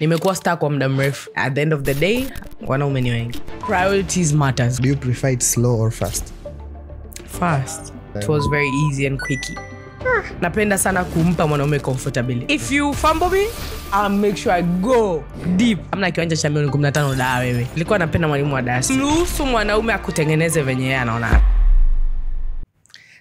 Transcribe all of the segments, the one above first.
Nimekuwa star kwa muda mrefu. At the end of the day, wanaume ni wengi. Priorities matters. Do you prefer it slow or fast? Fast. It was very easy and quickie. Napenda sana kumpa mwanaume comfortability. If you fumble me, I'll make sure I go deep. Amna kiwanja cha milioni 15 da wewe. Nilikuwa napenda mwalimu wa darasa. Ruhusu mwanaume akutengeneze venye yeye anaona.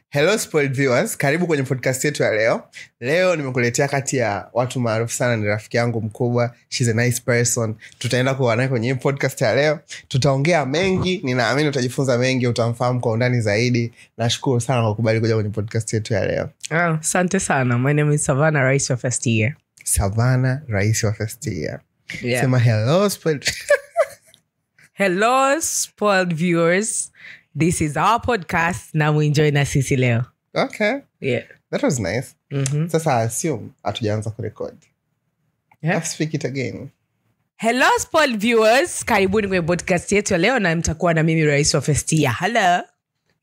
Hello spoiled viewers, karibu kwenye podcast yetu ya leo. Leo nimekuletea kati ya watu maarufu sana, ni rafiki yangu mkubwa. She's a nice person. Tutaenda kuwa naye kwenye podcast ya leo. Tutaongea mengi, ninaamini utajifunza mengi, utamfahamu kwa undani zaidi. Nashukuru sana kwa kukubali kuja kwenye podcast yetu ya leo. Asante sana. My name is Savannah, Rais wa First Year. Savannah, Rais wa First Year. Yeah. Sema hello spoiled. Hello spoiled viewers. This is our podcast. Na muenjoy na sisi leo. Okay. Yeah. That was nice. Sasa I assume hatujaanza kurecord. Yeah. Let's speak it again. Hello spoiled viewers. Karibuni kwenye podcast yetu ya leo na mtakuwa na mimi Rais wa First Year. Hello.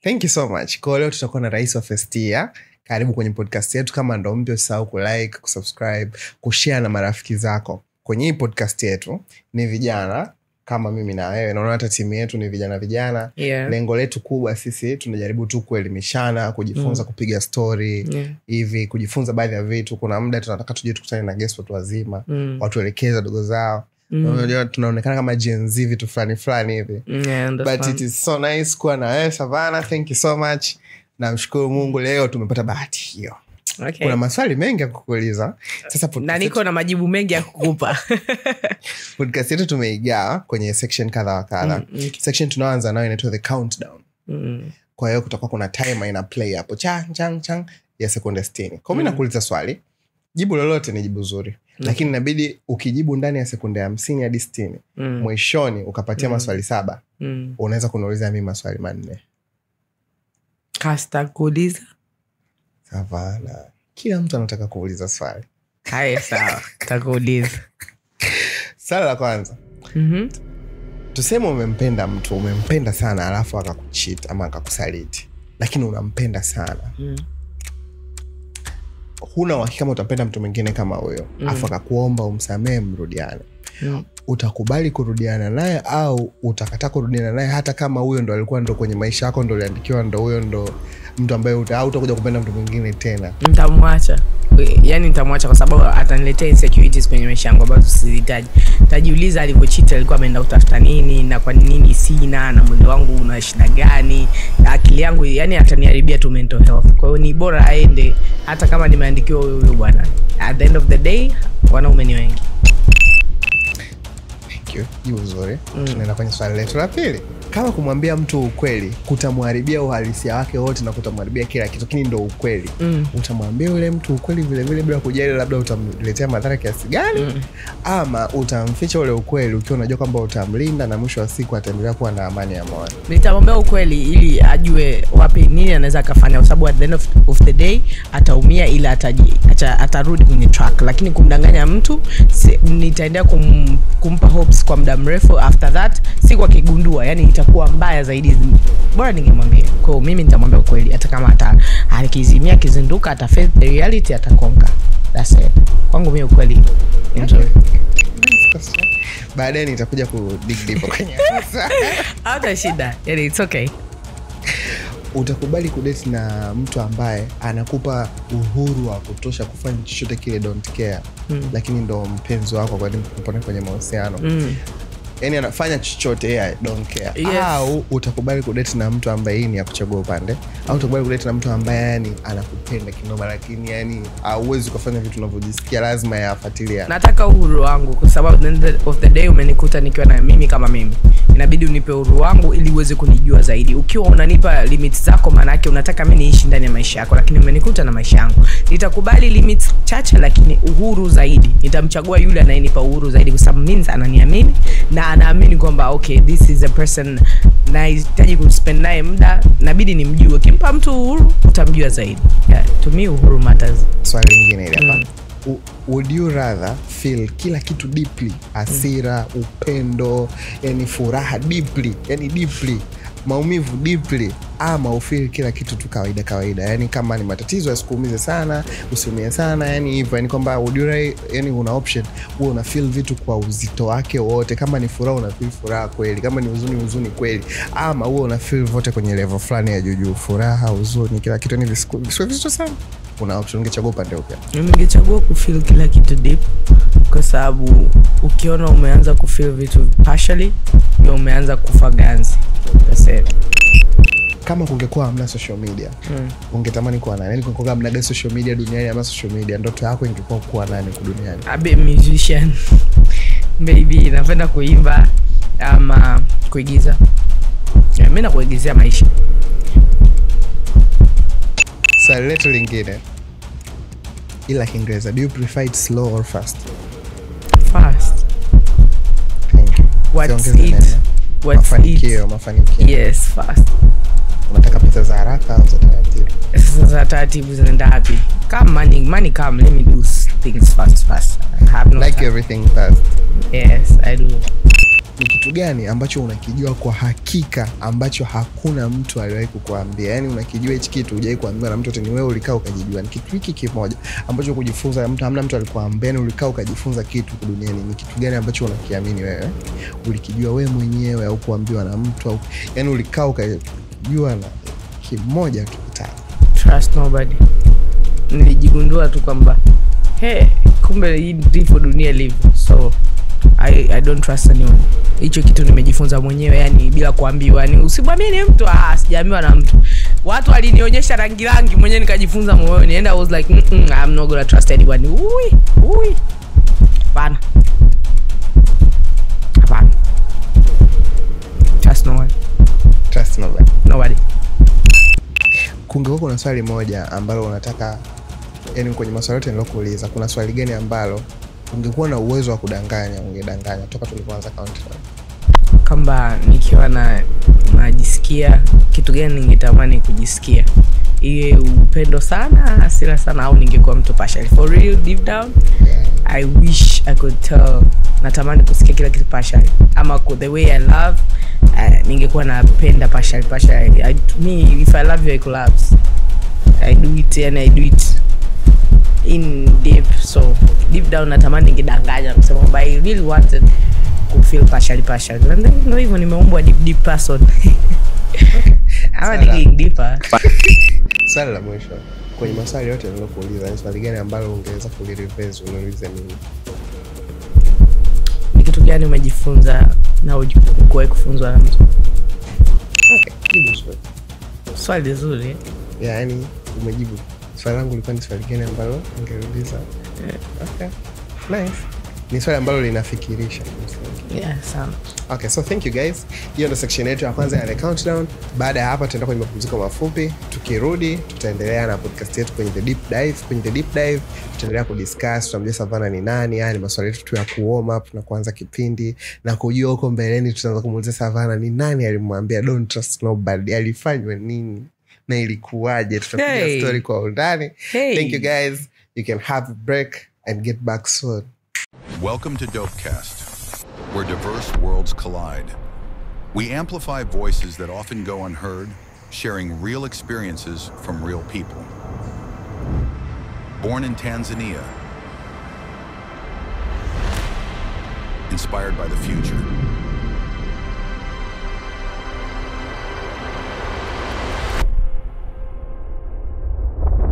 Thank you so much. Kwa leo tutakuwa na Rais wa First Year. Karibu kwenye podcast yetu. Kama ndo mpya usisahau kulike, kusubscribe, kushare na marafiki zako. Kwenye hii podcast yetu ni vijana kama mimi na wewe, naona hata timu yetu ni vijana. Yeah. Lengo letu kubwa sisi tunajaribu tu kuelimishana, kujifunza kupiga story, hivi kujifunza baadhi ya vitu. Kuna muda tunataka tuje tukutane na guest watu wazima, watu elekeza dogo zao. Unajua tunaonekana kama Gen Z vitu fulani hivi. But it is so nice kuwa na wewe Savannah. Thank you so much. Namshukuru Mungu leo tumepata bahati hiyo. Okay. Kuna maswali mengi ya kukuuliza. Sasa na niko na majibu mengi ya kukupa. Podcast yetu tumeigawa kwenye section kadha wa kadha. Section tunaanza nayo inaitwa the countdown. Kwa hiyo kutakuwa kuna timer ina play hapo chang ya sekunde 60. Kwa mimi nakuuliza swali, jibu lolote ni jibu zuri. Lakini inabidi ukijibu ndani ya sekunde 50 hadi 60, mwishoni ukapatia maswali 7, unaweza kuniuliza mimi maswali 4. Kasta kuuliza. Savannah, kila mtu anataka kuuliza swali. Haya sawa, takuuliza. Swali la kwanza. Tuseme umempenda sana alafu akakucheat ama akakusaliti. Lakini unampenda sana. Huna uhakika kama utapenda mtu mwingine kama huyo. Alafu akakuomba umsamee mrudiane. Utakubali kurudiana naye au utakataa kurudiana naye hata kama huyo ndo alikuwa ndo kwenye maisha yako, ndo aliandikiwa, ndo huyo ndo mtu ambaye utakuja kupenda mtu mwingine tena? Nitamwacha. Yaani nitamwacha kwa sababu ataniletea insecurities kwenye maisha yangu ambazo sizihitaji. Tajiuliza alivyocheat alikuwa ameenda kutafuta nini na kwa nini sina, na mwili wangu una shida gani, akili yangu, yani ataniharibia tu mental health. Kwa hiyo ni bora aende hata kama nimeandikiwa huyo bwana. At the end of the day, wanaume ni wengi. Jibu nzuri. Tunaenda kwenye swali letu la pili. Kama kumwambia mtu ukweli kutamharibia uhalisia wake wote na kutamharibia kila kitu, lakini ndo ukweli, utamwambia yule mtu ukweli vile vile bila kujali labda utamletea madhara kiasi gani, ama utamficha ule ukweli ukiwa unajua kwamba utamlinda na mwisho wa siku ataendelea kuwa na amani ya moyo? Nitamwambia ukweli ili ajue wapi nini anaweza kufanya, kwa sababu at the end of the day ataumia, ila atarudi kwenye track. Lakini kumdanganya mtu nitaendelea kumpa hopes kwa muda mrefu. After that si kwa kigundua, yani itakuwa mbaya zaidi. Bora ningemwambia. Kwa mimi nitamwambia ukweli, hata kama akizimia kizinduka ataface the reality, atakonka. That's it. Kwangu mimi ukweli. Enjoy. Baadaye nitakuja ku dig deep kwenye hata shida. Yani it's okay. Utakubali kudate na mtu ambaye anakupa uhuru wa kutosha kufanya chochote kile, don't care, lakini ndo mpenzi wako kwa nini kupona kwenye mahusiano? Yani anafanya chochote yeye don't care. Yes. Au utakubali kudate na mtu ambaye yeye ni ya kuchagua upande, au utakubali kudate na mtu ambaye yani anakupenda kinoma, lakini yani hauwezi kufanya vitu unavyojisikia, lazima yafuatilia? Nataka uhuru wangu, kwa sababu at the end of the day umenikuta nikiwa na mimi kama mimi. Inabidi unipe uhuru wangu ili uweze kunijua zaidi. Ukiwa unanipa limits zako, maana yake unataka mimi niishi ndani ya maisha yako, lakini umenikuta na maisha yangu. Nitakubali limits chache lakini uhuru zaidi. Nitamchagua yule anayenipa uhuru zaidi, kwa sababu means ananiamini na anaamini kwamba okay, this is a person na nahitaji kuspend naye muda, inabidi nimjue. Kimpa mtu uhuru utamjua zaidi. Yeah, to me uhuru matters. Swali lingine ile hapa. Would you rather feel kila kitu deeply, hasira, upendo, yani furaha deeply, maumivu deeply ama ufeel kila kitu tu kawaida. Yani kama ni matatizo yasikuumize sana, usiumie sana, yani hivyo. Yani kwamba yani una option wewe una feel vitu kwa uzito wake wote. Kama ni furaha una feel furaha kweli, kama ni huzuni kweli, ama wewe una feel vote kwenye level fulani ya juu, furaha, huzuni, kila kitu. Ni vitu sana, una option. Ungechagua upande upi? Mimi ningechagua kufeel kila kitu deep, kwa sababu ukiona umeanza kufeel vitu partially, ndio umeanza kufa ganzi. That's it. Kama kungekuwa hamna social media, ungetamani kuwa nani? Yani kungekuwa hamna social media duniani ama social media, ndoto yako ingekuwa kuwa nani kwa duniani? Abe musician. Maybe napenda kuimba ama kuigiza. Mimi na kuigizia maisha. Swali letu lingine ila Kiingereza, do you prefer it slow or fast? Fast. Thank you. What's it? Mafanikio. Yes, fast. Unataka pesa za haraka au za taratibu? Za taratibu zinaenda wapi? Come money come, let me do things fast. I have no like time. Everything fast. Yes, I do. Ni kitu gani ambacho unakijua kwa hakika ambacho hakuna mtu aliwahi kukuambia? Yani unakijua hichi kitu hujawahi kuambiwa na mtu, tena wewe ulikaa ukajijua. Ni kitu hiki kimoja ambacho kujifunza mtu, hamna mtu alikuambia, ulikaa ukajifunza kitu duniani. Ni kitu gani ambacho unakiamini wewe? Ulikijua wewe mwenyewe au kuambiwa na mtu, au yani ulikaa ukajua na kimoja tu kitani? Trust nobody. Nilijigundua tu kwamba kumbe hii ndivyo dunia ilivyo. So I don't trust anyone. Hicho kitu nimejifunza mwenyewe, yani bila kuambiwa. Yani usimwamini mtu, sijaambiwa na mtu. Watu walinionyesha rangi mwenyewe nikajifunza moyoni. And I was like, I'm not going to trust anyone. Ui. Hapana. Trust no one. Trust nobody. Nobody. Kungekuwa kuna swali moja ambalo unataka, yani kwenye maswali yote nilokuuliza, kuna swali gani ambalo ungekuwa na uwezo wa kudanganya, ungedanganya toka tulipoanza countdown? Kamba nikiwa najisikia kitu gani ningetamani kujisikia, iwe upendo sana, hasira sana, au ningekuwa mtu partial. For real, deep down, I wish I could tell. Natamani kusikia kila kitu partial. Ama the way I love, ningekuwa napenda partial. Me, if I love you, I collapse. I do it in deep. So deep down natamani ningedanganya kusema but I really wanted to feel partial. And then no, even nimeumbwa deep person. I'm digging deeper. Swali la mwisho kwenye maswali yote nilokuuliza, ni swali gani ambalo ungeweza kulireverse unauliza mimi? Ni kitu gani umejifunza na hujawahi kufunzwa na mtu? Swali zuri. Yani umejibu. Swali langu lilikuwa ni swali gani ambalo ungeuliza? Okay. Nice. Ni swali ambalo linafikirisha. Yeah, sana. Okay, so thank you guys. Hiyo ndio section yetu ya kwanza ya The Countdown. Baada ya hapa tutaenda kwenye mapumziko mafupi. Tukirudi tutaendelea na podcast yetu kwenye The Deep Dive. Kwenye The Deep Dive tutaendelea kudiscuss, tutamjua Savannah ni nani, yani maswali yetu tu ya ku-warm up na kuanza kipindi, na kujua huko mbeleni tutaanza kumuuliza Savannah ni nani alimwambia don't trust nobody, alifanywa nini na ilikuwaje. Tutapiga story kwa undani. Thank you guys. You can have a break and get back soon. Welcome to Dopecast, where diverse worlds collide. We amplify voices that often go unheard, sharing real experiences from real people. Born in Tanzania, inspired by the future.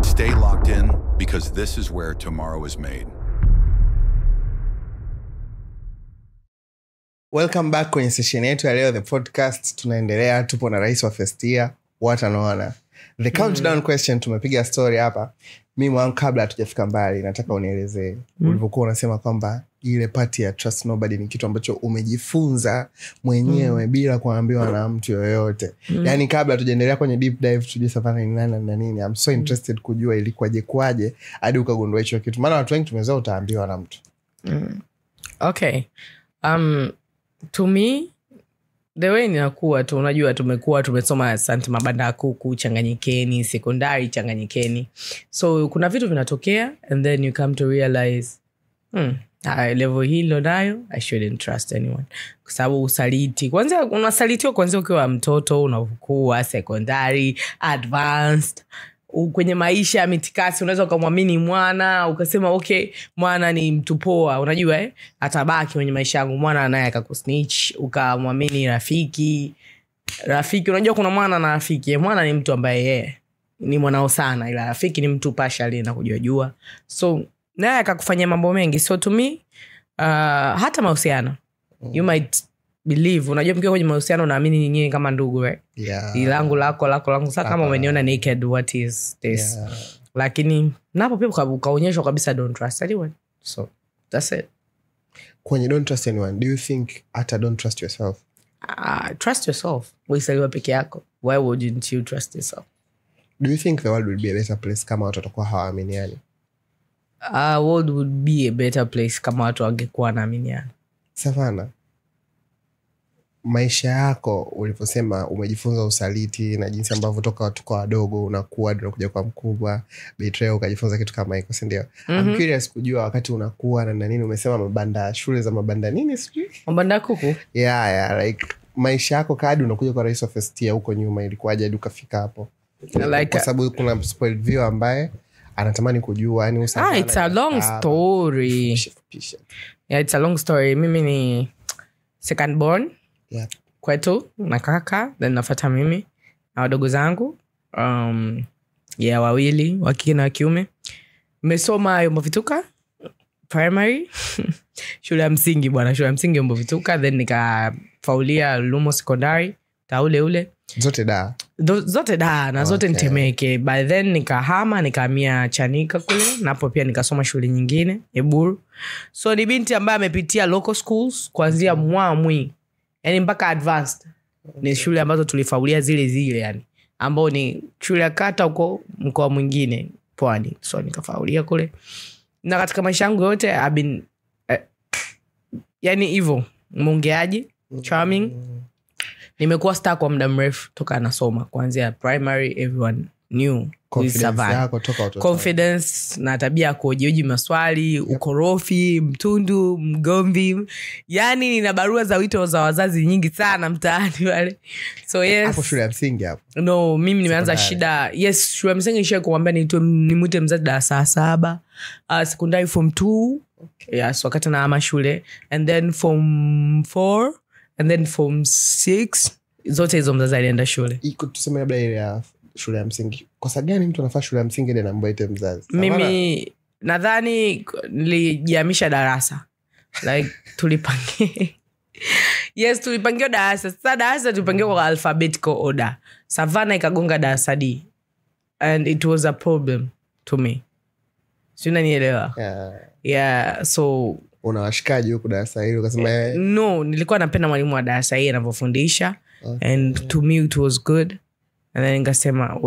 Stay locked in, because this is where tomorrow is made. Welcome back kwenye session yetu ya leo, the podcast. Tunaendelea, tupo na rais wa first year, what anaona. The countdown question, tumepiga story hapa. Mimi wangu kabla hatujafika mbali, nataka unielezee ulivyokuwa unasema kwamba ile party ya trust nobody ni kitu ambacho umejifunza mwenyewe bila kuambiwa na mtu yoyote. Yani kabla tujaendelea kwenye deep dive tujue Savannah ni nani na nini. I'm so interested kujua ilikuwaje hadi ukagundua hicho kitu. Maana watu wengi tumezoea utaambiwa na mtu. Okay. To me, the way ninakuwa tu, unajua tumesoma St. Mabanda Kuku, Changanyikeni, sekondari Changanyikeni. So kuna vitu vinatokea and then you come to realize Level hilo nayo I shouldn't trust anyone. Kwa sababu usaliti, kwanza unasalitiwa kwanza ukiwa mtoto, unapokuwa secondary, advanced, kwenye maisha ya mitikasi unaweza kumwamini mwana, ukasema okay, mwana ni mtu poa, unajua atabaki kwenye maisha yangu. Mwana naye akakusnitch, ukamwamini rafiki, unajua kuna mwana na rafiki. Mwana ni mtu ambaye ni mwanao sana, ila rafiki ni mtu partially na kujua. So naye akakufanyia mambo mengi. So to me, hata mahusiano, you might believe, unajua mkiwa kwenye mahusiano unaamini nyinyi kama ndugu, right? Yeah. Langu sasa kama umeniona naked, what is this? Yeah. Lakini napo pia ukaonyeshwa kabisa don't trust anyone. So that's it. Kwenye don't trust anyone, do you think hata don't trust yourself? Trust yourself. Wewe peke yako. Why wouldn't you trust yourself? Do you think the world would be a better place kama watu watakuwa hawaaminiani? World would be a better place kama watu wangekuwa wanaaminiana. Savannah, maisha yako uliposema umejifunza usaliti na jinsi ambavyo toka tuko wadogo unakuwa ndio kuja kwa mkubwa, betrayal, ukajifunza kitu kama hiko, si ndio? I'm curious kujua wakati unakuwa na nini, umesema mabanda, shule za mabanda nini sijui? Mabanda kuku? Yeah, like maisha yako kadi unakuja kwa rais of first year huko nyuma ilikuwaje hadi ukafika hapo? Like, kwa sababu kuna spoiled view ambaye anatamani kujua yani usana. It's a long story. Yeah, it's a long story. Mimi ni second born. Yeah. Kwetu na kaka, then nafuata mimi na wadogo zangu wawili, wa kike na wa kiume. Nimesoma Yombo Vituka primary shule ya msingi bwana, shule ya msingi Yombo Vituka, then nikafaulia Lumo secondary ule zote da na zote Ntemeke. By then nikahama nikahamia Chanika kule, napo pia nikasoma shule nyingine Eburu. So ni binti ambaye amepitia local schools kuanzia Mwamwi yani mpaka advanced. Ni shule ambazo tulifaulia zile yani, ambao ni shule ya kata huko mkoa mwingine Pwani. So nikafaulia kule. Na katika maisha yangu yote I've been yani hivyo mwongeaji, charming. Nimekuwa star kwa muda mrefu toka nasoma, kuanzia primary everyone knew confidence na tabia ya kuhoji maswali, ukorofi, mtundu, mgomvi. Yani nina barua za wito za wazazi nyingi sana mtaani wale. So yes. Hapo shule ya msingi hapo? No, mimi nimeanza shida. Yes, shule ya msingi nisha kuambia nimwite mzazi darasa 7. Secondary form 2. Okay. Yes, wakati na ama shule. And then form 4. And then form 6. Zote hizo mzazi alienda shule. Iko tuseme labda ile ya shule ya msingi. Kwa sababu gani mtu anafaa shule ya msingi ndio anamwite mzazi? Mimi nadhani nilijihamisha darasa. Like tulipangia. Yes, tulipangia darasa. Sasa darasa tulipangia kwa alphabetical order. Savannah ikagonga darasa D. And it was a problem to me. Sina nielewa. Yeah, so unawashikaji huko darasa hilo ukasema no, nilikuwa napenda mwalimu wa darasa hili anavyofundisha. Okay. And to me it was good. And then nikasema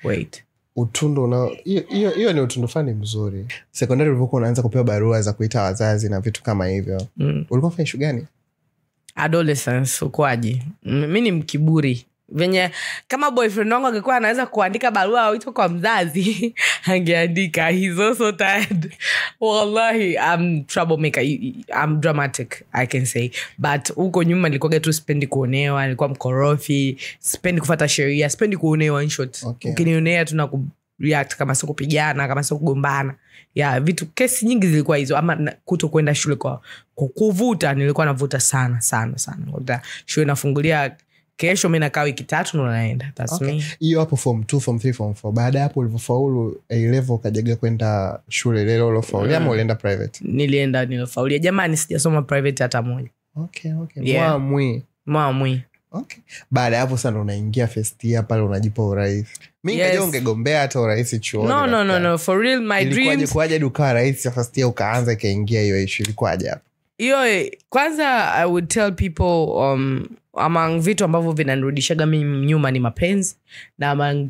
wait. Utundu na hiyo ni utundu fani mzuri. Secondary ulivyokuwa unaanza kupewa barua za kuita wazazi na vitu kama hivyo. Ulikuwa unafanya shughuli gani? Adolescence, ukwaji. Mimi ni mkiburi. Venye kama boyfriend wangu angekuwa anaweza kuandika barua wito kwa mzazi angeandika. He's also tired. Wallahi, I'm troublemaker. I'm dramatic, I can say. But huko nyuma nilikuwa tu spendi kuonewa, nilikuwa mkorofi, spendi kufuata sheria, spendi kuonewa in short. Okay. Ukinionea tu na react kama sio kupigana, kama sio kugombana. Yeah, vitu kesi nyingi zilikuwa hizo, ama kutokwenda shule kwa kuvuta, nilikuwa navuta sana. Ngoja shule nafungulia kesho, mimi nakaa wiki 3 ndo naenda. That's me. Hiyo hapo form 2, form 3, form 4. Baada hapo ulivyofaulu A level ukajaga kwenda shule ile ulofaulu ama ulienda private? Nilifaulu. Jamani, sijasoma private hata moja. Okay. Yeah. Mwamwi. Okay. Baada hapo sasa ndo unaingia first year pale unajipa urais. Mimi kaja ungegombea hata urais chuoni. No, for real my dreams. Ilikuwaje duka rais first year ukaanza kaingia hiyo issue ilikuwaje hapo? Hiyo kwanza I would tell people among vitu ambavyo vinanirudishaga mimi nyuma ni mapenzi, na among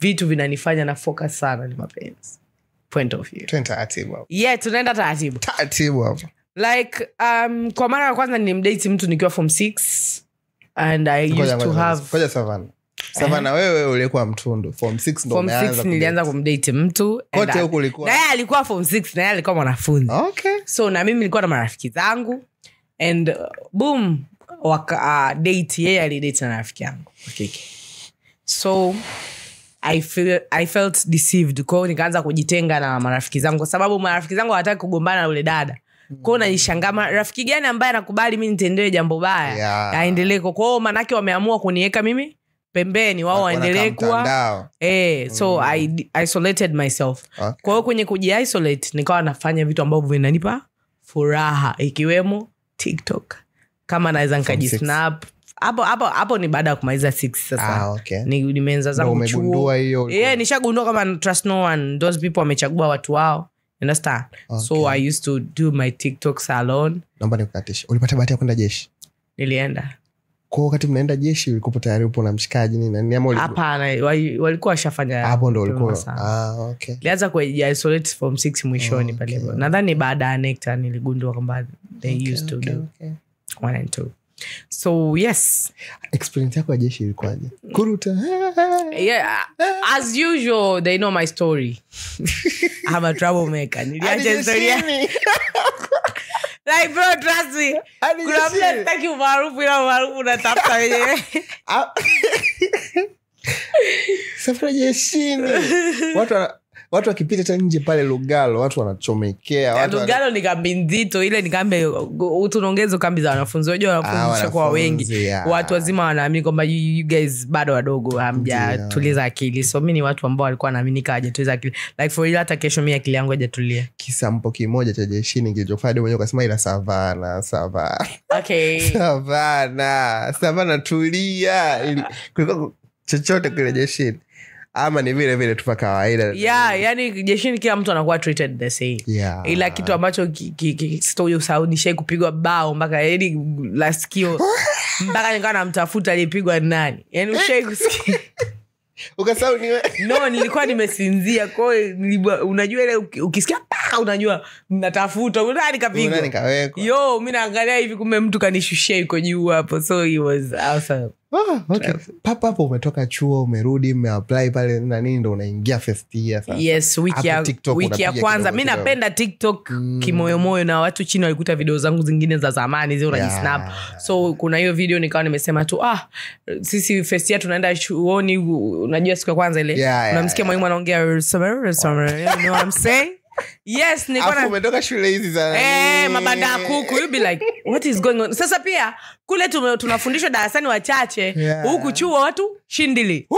vitu vinanifanya na focus sana ni mapenzi. Point of view. Tunaenda taratibu hapo. Yeah, tunaenda taratibu hapo. Like kwa mara ya kwanza nilimdate mtu nikiwa form 6 and I used to have Koja Savannah. Savana wewe ulikuwa mtundu form 6 ndo umeanza. Form 6 nilianza kumdate mtu. Kote huko ulikuwa. Na yeye alikuwa form 6 na yeye alikuwa mwanafunzi. Okay. So na mimi nilikuwa na marafiki zangu and boom date yeye alidate na rafiki yangu. Okay. So I felt deceived. Kwa hiyo nikaanza kujitenga na marafiki zangu kwa sababu marafiki zangu hawataka kugombana na yule dada. Kwa hiyo nanishangaa rafiki gani ambaye anakubali mimi nitendewe jambo baya aendelee. Kwa hiyo manake wameamua kuniweka mimi pembeni, wao waendelee kuwa so I isolated myself. Okay. Kwa hiyo kwenye kuji-isolate nikawa nafanya vitu ambavyo vinanipa furaha ikiwemo TikTok. Kama naweza nikajisnap hapo ni baada ya kumaliza 6 sasa. Okay. Nimeanza zangu chuo. Nishagundua kama trust no one. Those people wamechagua watu wao. Understand? Okay. So I used to do my TikTok salon. Naomba nikukatishe. Ulipata bahati ya kwenda jeshi? Nilienda. Kwa wakati mnaenda jeshi ulikuwa tayari upo na mshikaji nini? Hapana, walikuwa washafanya. Hapo ndo ulikuwa. Okay. Nilianza isolate form 6 mwishoni pale. Nadhani baada ya NECTA niligundua kwamba they used to do 1 and 2. So yes, experience yako ya jeshi ilikuwaje? Kuruta. Yeah, as usual they know my story. I'm a troublemaker. Niliacha story. Like bro, trust me. Kuna mle thank you maarufu na tafuta wewe. Safari jeshini. Watu wakipita tena nje pale Lugalo, watu wanachomekea. Lugalo ni kambi nzito, ile ni kambi tunaongeza kambi za wanafunzi. Unajua wanafunzi kwa wengi. Watu wazima wanaamini kwamba you guys bado wadogo, hamjatuliza akili. So mimi ni watu ambao walikuwa wanaamini kaje tuliza akili. Like for real hata kesho mimi akili yangu hajatulia. Kisampo kimoja cha jeshini kilichofanya mwenyewe ukasema ila Savana. Okay. Savana tulia. Kulikuwa chochote kile jeshini. Ama ni vile tu kawaida. Yani jeshini kila mtu anakuwa treated the same. Ila kitu ambacho story Saudi kupigwa bao mpaka yani lasikio mpaka nikawa namtafuta aliyepigwa nani. Yani ushai kusikia. Ukasahau ni wewe? No, nilikuwa nimesinzia. Kwa hiyo unajua ile ukisikia unajua natafuta nani kapigwa. Nani kawekwa. Mimi naangalia hivi kumbe mtu kanishushia yuko juu hapo. So he was awesome. Okay. Hapo umetoka chuo umerudi umeapply pale na nini ndo unaingia first year sasa. Yes, wiki ya kwanza. Mimi napenda TikTok kimoyomoyo na watu chini walikuta video zangu zingine za zamani zile unajisnap. So kuna hiyo video nikawa nimesema tu sisi first year tunaenda chuoni, unajua siku ya kwanza ile unamsikia mwalimu anaongea summer, you know what I'm saying? Yes, nilikuwa umetoka shule hizi za mabanda kuku, you be like what is going on. Sasa pia kule tunafundishwa darasani wachache, huku chuo watu shindili.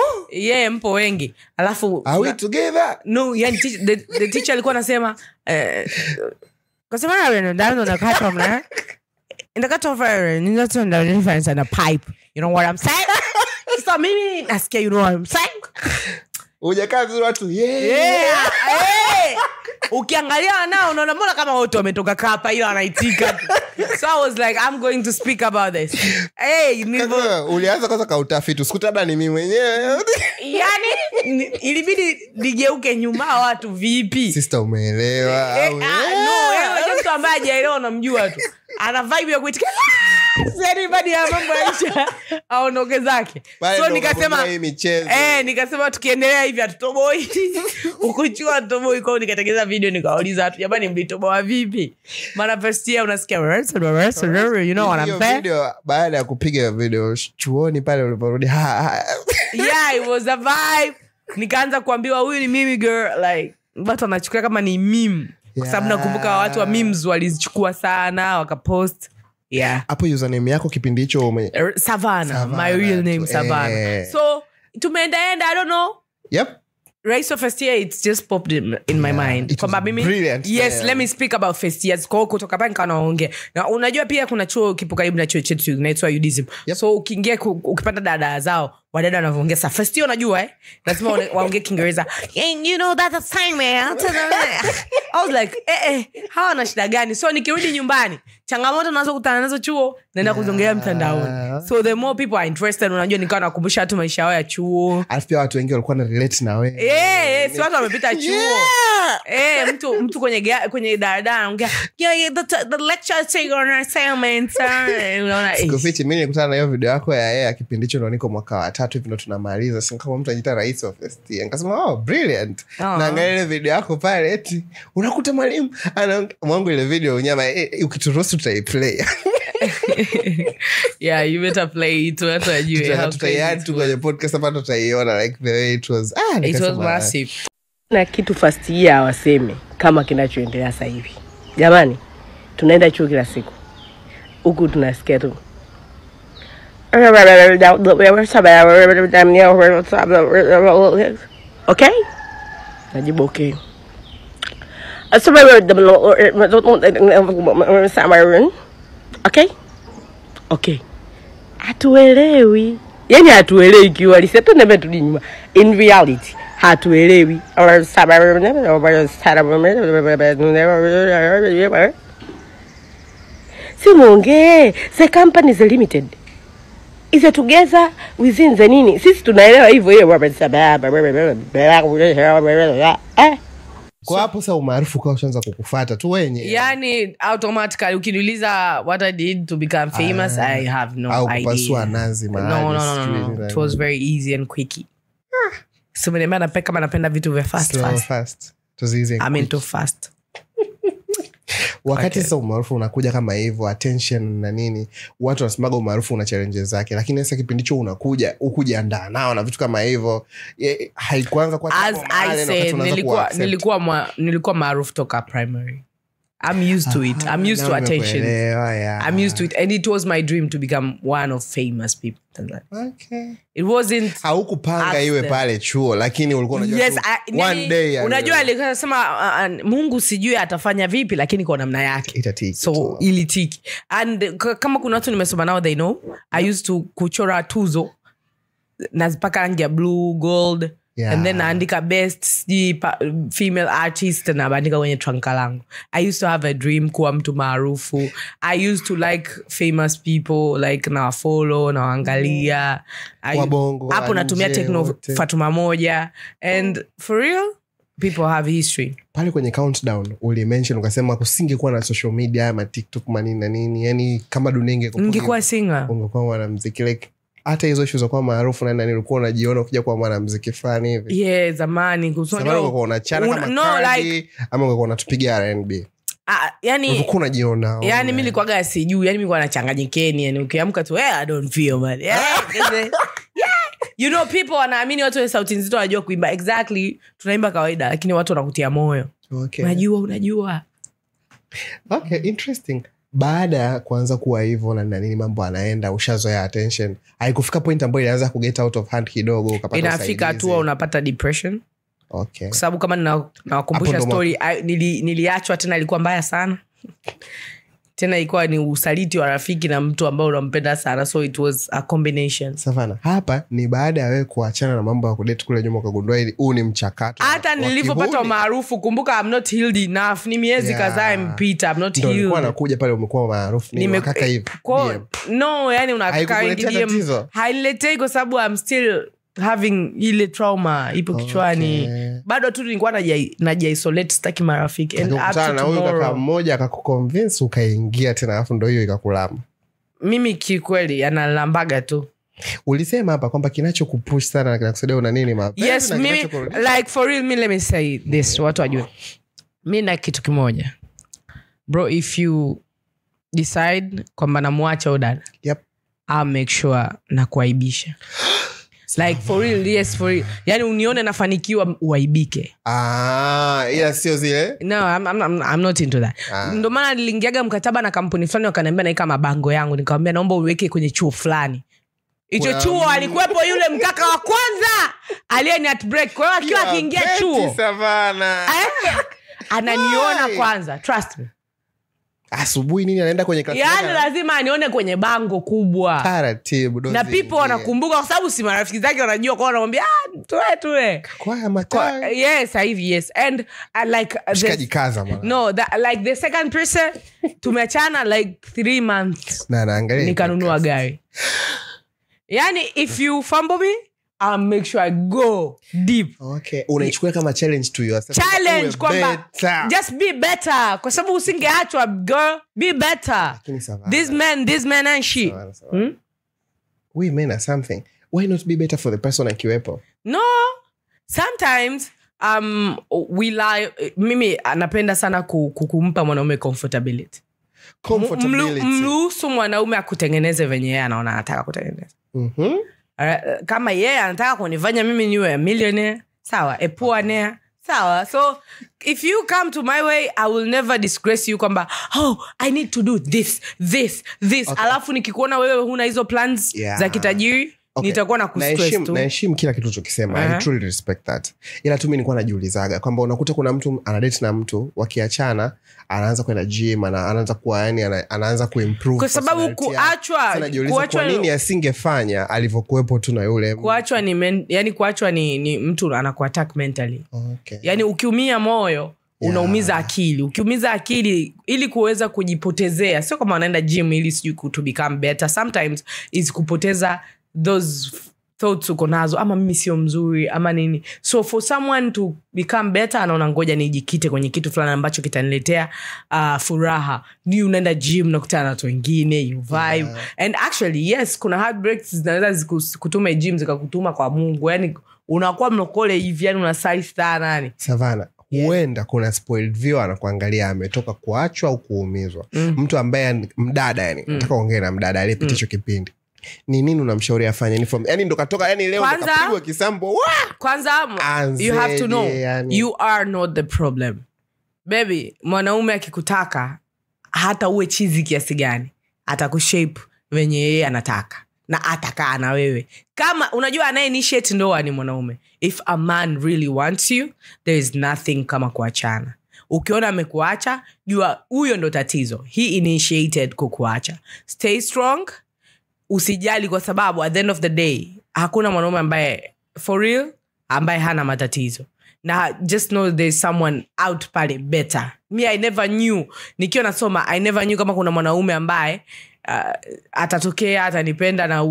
Mpo wengi. Alafu are we together? No, yani the teacher alikuwa anasema kwa sababu ndio na cut off na in the cut off ni not the difference in a pipe. You know what I'm saying? So mimi nasikia you know what I'm saying? Ujakaa vizuri watu ukiangalia nao unaona mbona kama wote wametoka kapa ila wanaitika. So I was like I'm going to speak about this. Ulianza kwanza kautafiti usikute labda ni mimi mwenyewe. Yani ilibidi nigeuke nyuma watu vipi? Sister umeelewa? No, wewe mtu ambaye hajaelewa unamjua tu. Ana vibe ya kuitika. Everybody ya mambo yaisha aondoke zake. So nikasema nikasema tukiendelea hivi atutoboi. Ukuchua atutoboi. Kwa nikatengeneza video nikauliza watu jamani mlitoboa vipi? Maana first year unasikia you know what I'm saying? Video baada ya kupiga video chuoni pale uliporudi it was a vibe. Nikaanza kuambiwa huyu ni mimi girl, like watu wanachukulia kama ni meme. Kwa sababu nakumbuka watu wa memes walizichukua sana wakapost. Hapo username yako kipindi hicho Savannah, my real name Savannah. So tumeenda I don't know. Race of first year, it's just popped in my mind. Kwamba mimi let me speak about first years. Kwa kutoka pale nikawa naongea. Na unajua pia kuna chuo kipo karibu na chuo chetu inaitwa UDSM. So ukiingia ukipata dada zao wadada wanavyoongea sa first year unajua lazima waongee Kiingereza. You know that's a sign man. I was like hawa na shida gani? So nikirudi nyumbani changamoto nazo kutana nazo chuo naenda kuzongelea mtandaoni. So the more people are interested unajua nikawa nakumbusha watu maisha yao ya chuo. Alafu watu wengi walikuwa na relate na wewe. Si watu wamepita chuo. mtu kwenye daladala anaongea the lecture take on assignment. Unaona sikufichi mimi nilikutana na hiyo video yako ya kipindi hicho ndo niko mwaka wa 3 hivi ndo tunamaliza sasa kama mtu anajiita rais wa first year nikasema brilliant naangalia ile video yako pale eti unakuta mwalimu mwangu ile video unyama ukituruhusu tutaiplay. Yeah, you better play it watu wajue how tutaiadd kwenye podcast hapa tutaiona like the way it was massive. Na kitu first year waseme kama kinachoendelea sasa hivi. Jamani, tunaenda chuo kila siku. Huku tunasikia tu. Okay? Najibu okay. Okay? Okay. Hatuelewi. Yaani hatuelewi kiwalisi tu nebe turudi nyuma. In reality hatuelewi. Simuongee. The company is limited. Is it together within the nini? Sisi tunaelewa hivyo. Kwa hapo sasa umaarufu kwa ushaanza kukufuata tu wenyewe. Yani automatically ukiniuliza what I did to become famous, I have no idea. Kupasua nazi mahali. No. It was very easy and quicky. So mimi kama napenda vitu vya fast. It was easy. I'm into fast. Wakati sasa umaarufu unakuja kama hivyo attention na nini, watu wanasemaga umaarufu una challenges zake, lakini sasa kipindi hicho ukujiandaa nao na vitu kama hivyo haikuanza kwa sababu mahali na wakati nilikuwa maarufu toka primary. I'm used to it. I'm used to attention. I'm used to it, and it was my dream to become one of famous people. Okay. It wasn't haukupanga iwe pale chuo, lakini ulikuwa unajua one day unajua alikasema Mungu sijui atafanya vipi, lakini kwa namna yake itatiki. So ilitiki. And kama kuna watu nimesoma nao they know I used to kuchora tuzo nazipaka rangi ya blue, gold. Yeah. And then naandika best female artist na bandika kwenye trunka langu. I used to have a dream kuwa mtu maarufu. I used to like famous people, like na follow, na angalia. Hapo natumia techno Fatuma moja. And for real, people have history. Pale kwenye countdown ulimention ukasema kusingekuwa na social media ama TikTok manini na nini, yani kama dunia ingekuwa singer, ungekuwa mwanamuziki like hata hizo shows kwa maarufu na nani ulikuwa unajiona ukija kwa mwanamuziki fulani hivi. Yeah, zamani kusonja ulikuwa unachana kama Cardi ama ulikuwa unatupigia R&B. Yani ulikuwa unajiona. Yani mimi nilikuwa sijui, yani mimi nilikuwa nachanganyikeni, yani ukiamka tu I don't feel man. Yeah. You know people wanaamini watu wenye sauti nzito wanajua kuimba. Exactly. Tunaimba kawaida lakini watu wanakutia moyo. Okay. Unajua. Okay, interesting. Baada ya kuanza kuwa hivyo na nini mambo anaenda ushazoea attention, haikufika point ambayo inaanza ku get out of hand kidogo ukapata usaidizi? Inafika hatua unapata depression. Okay. Kwa sababu kama nawakumbusha story niliachwa tena, ilikuwa mbaya sana. Tena ilikuwa ni usaliti wa rafiki na mtu ambao unampenda sana, so it was a combination. Savana, hapa ni baada ya wewe kuachana na mambo ya kudate kule nyuma ukagundua huu ni mchakato. Hata nilipopata maarufu, kumbuka I'm not healed enough. Ni miezi kadhaa imepita, I'm not healed. Nilikuwa nakuja pale umekuwa maarufu ni kaka hivi. No, yani unakaa DM. Hailetei kwa sababu I'm still having ile trauma ipo kichwani. Bado tu nilikuwa naji-isolate, sitaki marafiki. And up to tomorrow kaka mmoja akakuconvince ukaingia tena, alafu ndio hiyo ikakulamba. Mimi kikweli analambaga tu. Ulisema hapa kwamba kinachokupush sana na kinakusaidia una nini mapenzi? Yes, mimi like for real, let me say this, watu wajue. Mimi na kitu kimoja. Bro, if you decide kwamba namwacha udada, yep, I'll make sure na kuaibisha. Like for real, yes, for real. Yani unione nafanikiwa uaibike. Yeah, sio zile. No, I'm not into that. Ndio maana nilingiaga mkataba na kampuni fulani, wakaniambia naika mabango yangu, nikamwambia naomba uweke kwenye chuo fulani. Hicho chuo alikuwepo yule mkaka wa kwanza aliyeni at break. Kwa hiyo akiwa akiingia chuo Savana ananiona kwanza, trust me. Asubuhi nini anaenda kwenye klasi? Yani lazima anione kwenye bango kubwa. Taratibu dozi. Na people wanakumbuka kwa sababu si marafiki zake wanajua, kwa wanamwambia tuwe. Kwa matai. Yes, hivi yes. And like shikajikaza mwana. No, like the second person tumeachana like 3 months. Na naangalia nikanunua gari. Yani if you fumble me, I'll make sure I go deep. Okay. Unaichukua kama challenge to yourself. Challenge kwamba just be better. Kwa sababu usingeachwa, girl, be better. This man and she. We men are something. Why not be better for the person akiwepo? No. Sometimes we lie. Mimi anapenda sana kumpa mwanaume comfortability. Mruhusu mwanaume akutengeneze venye yeye anaona anataka kutengeneza. Kama yeye anataka kunifanya mimi niwe a millionaire, sawa, a poor sawa. So if you come to my way, I will never disgrace you kwamba I need to do this. Okay. Alafu nikikuona wewe huna hizo plans za kitajiri, nitakuwa na kustress tu. Naheshimu kila kitu unachokisema. I truly respect that. Ila tu mimi nilikuwa najiulizaga kwamba unakuta kuna mtu anadate na mtu, wakiachana anaanza kwenda gym, anaanza kuwa anaanza kuimprove. Kwa sababu kuachwa kwa nini asingefanya alivyokuepo tu na yule? Kuachwa ni mtu anaku attack mentally. Okay. Yani ukiumia moyo unaumiza akili. Ukiumiza akili ili kuweza kujipotezea. Sio kama unaenda gym ili siju to become better. Sometimes is kupoteza those thoughts uko nazo, ama mimi sio mzuri ama nini. So for someone to become better, anaona ngoja nijikite kwenye kitu fulani ambacho kitaniletea furaha. Ni unaenda gym na kukutana na watu wengine, you vibe. And actually yes, kuna heartbreaks zinaweza kutuma gym zikakutuma kwa Mungu. Yani unakuwa mlokole hivi, yani unasali sana yani. Savannah, huenda kuna spoiled viewer anakuangalia ametoka kuachwa au kuumizwa. Mtu ambaye mdada yani, nataka ongea na mdada aliyepitia hicho kipindi. Ni nini unamshauri afanye? Yani ndo katoka, yani leo ndo kapigwa kisambo. Kwanza you have to know you are not the problem. Baby, mwanaume akikutaka hata uwe chizi kiasi gani, atakushape venye yeye anataka na atakaa na wewe. Kama unajua anaye initiate ndoa ni mwanaume. If a man really wants you, there is nothing kama kuachana. Ukiona amekuacha, jua huyo ndo tatizo. He initiated kukuacha. Stay strong. Usijali kwa sababu at the end of the day hakuna mwanaume ambaye for real ambaye hana matatizo. Na just know there's someone out pale better. Me, I never knew. Nikiwa nasoma, I never knew kama kuna mwanaume ambaye atatokea, atanipenda na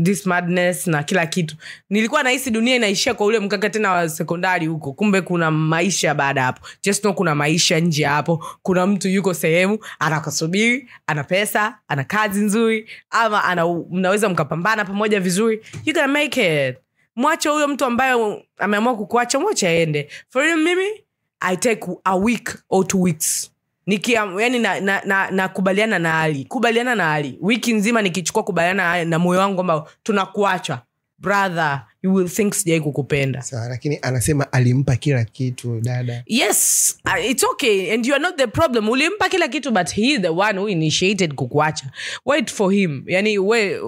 this madness na kila kitu. Nilikuwa nahisi dunia inaishia kwa ule mkaka tena wa sekondari huko. Kumbe kuna maisha baada hapo. Just know kuna maisha nje hapo. Kuna mtu yuko sehemu, anakusubiri, ana pesa, ana kazi nzuri, ama mnaweza mkapambana pamoja vizuri. You gonna make it. Mwache huyo mtu ambaye ameamua kukuacha, mwache aende. For real, mimi I take a week or 2 weeks. Yani kubaliana na hali. Kubaliana na hali. Wiki nzima nikichukua kubaliana na moyo wangu kwamba tunakuacha. Brother, you will think sijai kukupenda. Sawa, lakini anasema alimpa kila kitu dada. Yes, it's okay and you are not the problem. Ulimpa kila kitu but he is the one who initiated kukuacha. Wait for him. Yani we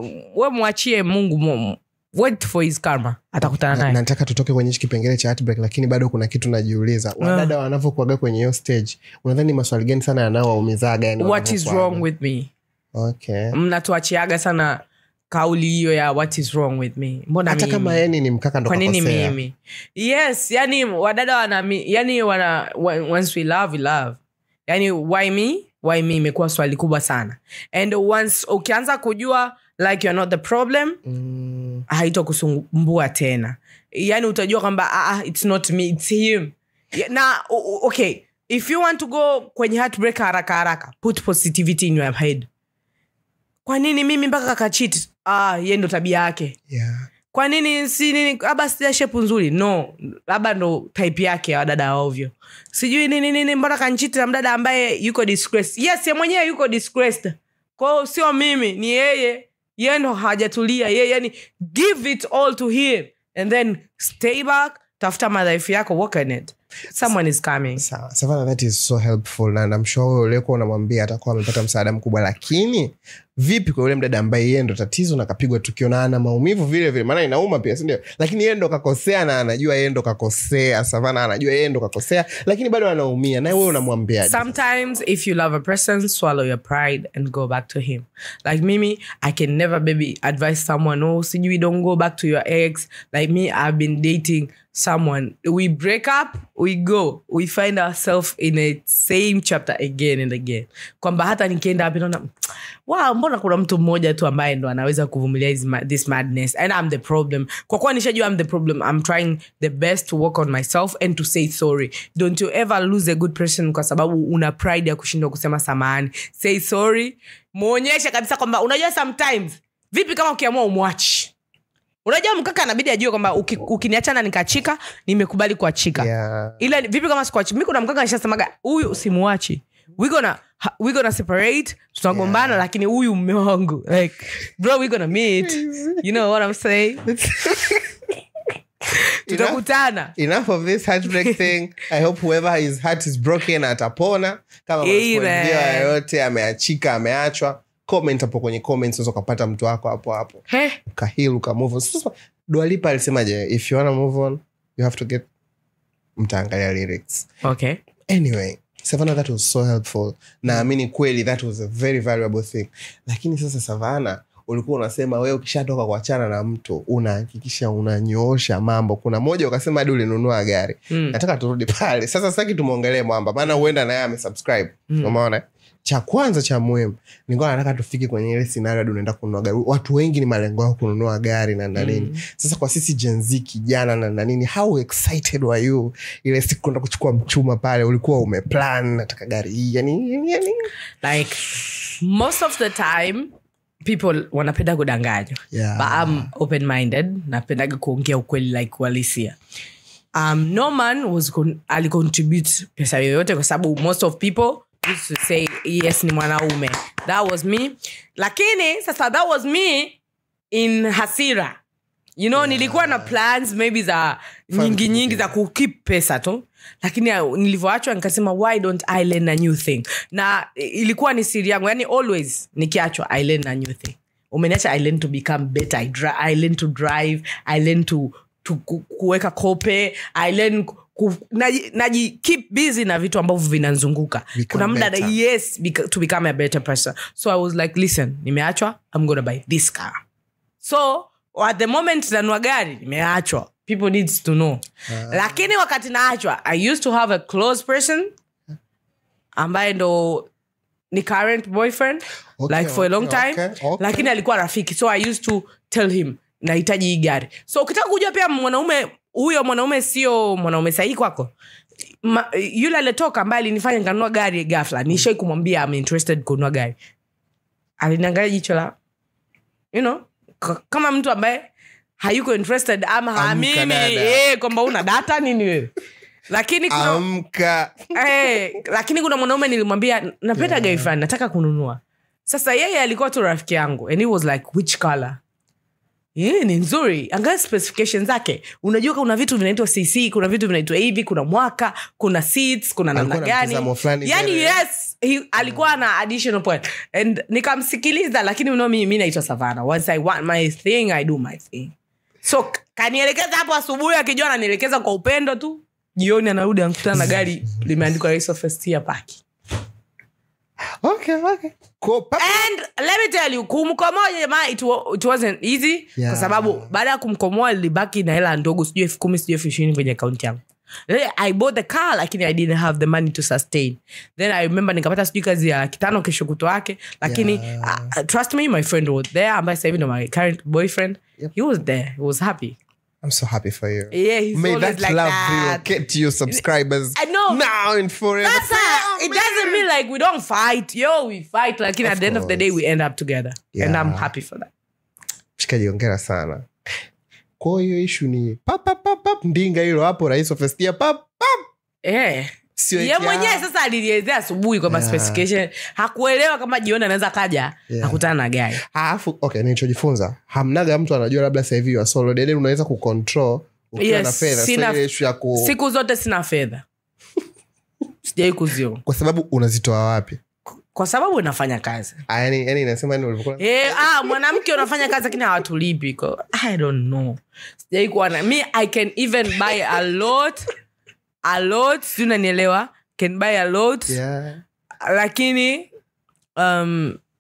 mwachie Mungu. Wait for his karma. Atakutana naye. Nataka tutoke kwenye kipengele cha heartbreak, lakini bado kuna kitu najiuliza. Wadada wanavyokuaga kwenye hiyo stage, unadhani maswali gani sana yanayowaumizaga yani? What is wrong with me? Okay. Mnatuachiaga sana kauli hiyo ya what is wrong with me. Mbona hata kama yani ni mkaka ndo kakosea? Kwa nini mimi? Yes, yani wadada yani once we love, we love. Yani why me? Why me imekuwa swali kubwa sana. And once ukianza kujua like you're not the problem, haitokusumbua tena. Yani utajua kwamba it's not me, it's him. Na okay, if you want to go kwenye heartbreak haraka, put positivity in your head. Kwa nini mimi mpaka kakacheat? Yeye ndo tabia yake. Yeah. Kwa nini si nini labda si shape nzuri? No, labda ndo type yake ya dada ovyo. Sijui nini mbona kancheat na mdada ambaye yuko disgraced. Yes, yeye mwenyewe yuko disgraced. Kwa hiyo sio mimi, ni yeye. Yeye ndo hajatulia. Yeye yani give it all to him and then stay back, tafuta madhaifu yako, work on it. Someone is coming. Savannah, that is so helpful and I'm sure yule kwa unamwambia atakuwa amepata msaada mkubwa. Lakini vipi kwa yule mdada ambaye yeye ndo tatizo na kapigwa tukio na ana maumivu vile vile, maana inauma pia, si ndio? Lakini yeye ndo kakosea na anajua yeye ndo kakosea. Savannah anajua yeye ndo kakosea lakini bado anaumia, na wewe unamwambia? Sometimes if you love a person, swallow your pride and go back to him. Like Mimi, I can never baby advise someone, sijui don't go back to your ex. Like me, I've been dating someone, we break up, we go, we find ourselves in a same chapter again and again. Kwamba hata nikienda hapo naona wow, mbona kuna mtu mmoja tu ambaye ndo anaweza kuvumilia this madness, and I'm the problem. Kwa kuwa nishajua I'm the problem, I'm trying the best to work on myself and to say sorry. Don't you ever lose a good person kwa sababu una pride ya kushindwa kusema samahani. Say sorry. Muonyeshe kabisa kwamba unajua sometimes vipi kama ukiamua umwachi. Unajua mkaka anabidi ajue kwamba ukiniachana nikachika, nimekubali kuachika. Ila vipi kama sikuachi? Mimi kuna mkaka anashasemaga huyu simuachi. We gonna separate, tutagombana lakini huyu mume wangu. Like, bro, we gonna meet. You know what I'm saying? Tutakutana. Enough of this heartbreak thing. I hope whoever his heart is broken atapona. Kama msipoelewa yote ameachika, ameachwa. Comment hapo kwenye comments unaweza kupata mtu wako hapo. Kahil ukamove on. Sasa Dua Lipa alisemaje, if you want to move on, you have to get mtaangalia lyrics. Okay. Anyway, Savannah, that was so helpful. Naamini kweli that was a very valuable thing. Lakini sasa Savannah, ulikuwa unasema wewe ukishatoka kuachana na mtu unahakikisha unanyoosha mambo. Kuna moja ukasema hadi ulinunua gari. Nataka turudi pale. Sasa sitaki tumuongelee Mwamba maana huenda na yeye amesubscribe. Umeona? Cha kwanza cha muhimu nilikuwa nataka tufike kwenye ile scenario hadi unaenda kununua gari. Watu wengi ni malengo yao kununua gari na nini. Sasa kwa sisi Gen Z kijana na nini, how excited were you ile siku kwenda kuchukua mchuma pale? Ulikuwa umeplan nataka gari hii yani like most of the time people wanapenda kudanganya. But I'm open minded, napenda kuongea ukweli like walisia. No man was contribute pesa yoyote kwa sababu most of people used to say yes ni mwanaume. That was me. Lakini sasa that was me in hasira. You know, nilikuwa na plans maybe za nyingi za kukeep pesa tu. Lakini nilivyoachwa nikasema why don't I learn a new thing? Na ilikuwa ni siri yangu. Yani always nikiachwa I learn a new thing. Umeniacha I learn to become better. I learn to drive. I learn to kuweka kope. I learn naji keep busy na vitu ambavyo vinanzunguka. Kuna muda to become a better person. So I was like, listen, nimeachwa, I'm going to buy this car. So at the moment nanunua gari nimeachwa, people needs to know. Lakini wakati naachwa I used to have a close person ambaye ndo ni current boyfriend, like for a long time. Lakini alikuwa rafiki, so I used to tell him nahitaji hii gari. So ukitaka kujua pia huyo mwanaume sio mwanaume sahihi kwako, yule alitoka ambaye alinifanya nikanunua gari ghafla, nishai kumwambia I'm interested kununua gari, aliniangalia jicho la you know kama mtu ambaye hayuko interested ama haamini kwamba una data nini wewe. Lakini lakini kuna mwanaume nilimwambia napenda gari fulani nataka kununua. Sasa yeye alikuwa tu rafiki yangu and he was like which color? Ni nzuri. Angalia specifications zake. Unajua kuna vitu vinaitwa CC, kuna vitu vinaitwa hivi, kuna mwaka, kuna seats, kuna namna gani. Yani yes, alikuwa na additional point. And nikamsikiliza lakini you know mimi naitwa Savannah. Once I want my thing, I do my thing. So kanielekeza hapo asubuhi akijua ananielekeza kwa upendo tu. Jioni anarudi anakutana na gari limeandikwa Race of First Year Park. Okay. Cool. And let me tell you, kumkomoa jamaa it wasn't easy. Kwa sababu baada ya kumkomoa libaki na hela ndogo sijui 10,000 sijui 20,000 kwenye account yangu. I bought the car lakini I didn't have the money to sustain. Then I remember nikapata sijui kazi ya 5 kesho kuto wake. Lakini trust me, my friend was there. Ambaye sasa hivi ndo my current boyfriend. He was there. He was happy. I'm so happy for you. Yeah, he's May always that like love that. relocate to your subscribers. I know. Now and forever. It doesn't mean like we don't fight. We fight. Like at the end of the day, we end up together. Yeah. And I'm happy for that. Shikaji ongera sana. Kwa hiyo issue ni pap ndinga hilo hapo Race of First Year pap. Yeye mwenyewe sasa alielezea asubuhi kwa specification. Hakuelewa kama jioni anaweza kaja akutana na gari. Okay, nilichojifunza, hamnaga mtu anajua labda sasa hivi wa solo dede unaweza kucontrol ukiwa na fedha. So ile issue ya siku zote sina fedha. Sijai kuzio. Kwa sababu unazitoa wapi? Kwa sababu unafanya kazi. Yani inasema ni ulivyokuwa. Mwanamke unafanya kazi lakini hawatulipi. I don't know. Sijai kuona. Me I can even buy a lot, unanielewa? Can buy a lot. Lakini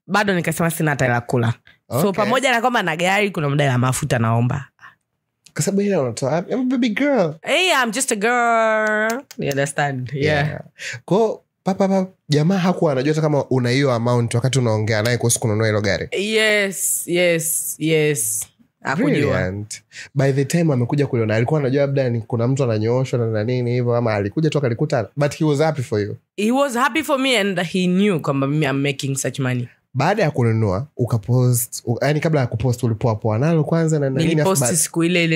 bado nikasema sina hata la kula. So pamoja na kwamba na gari kuna muda ya mafuta naomba. Kwa sababu ile unatoa I'm a baby girl. Hey, I'm just a girl. You understand? Yeah. Kwa papa jamaa hakuwa anajua hata kama una hiyo amount wakati unaongea naye kuhusu kununua hilo gari. Yes. Hakujua. By the time amekuja kuliona alikuwa anajua labda ni kuna mtu ananyooshwa na nini hivyo ama alikuja tu akalikuta, but he was happy for you. He was happy for me and he knew kwamba mimi I'm making such money. Baada ya kununua ukapost, yani kabla ya kupost ulipoa nalo kwanza na nini? Nilipost siku ile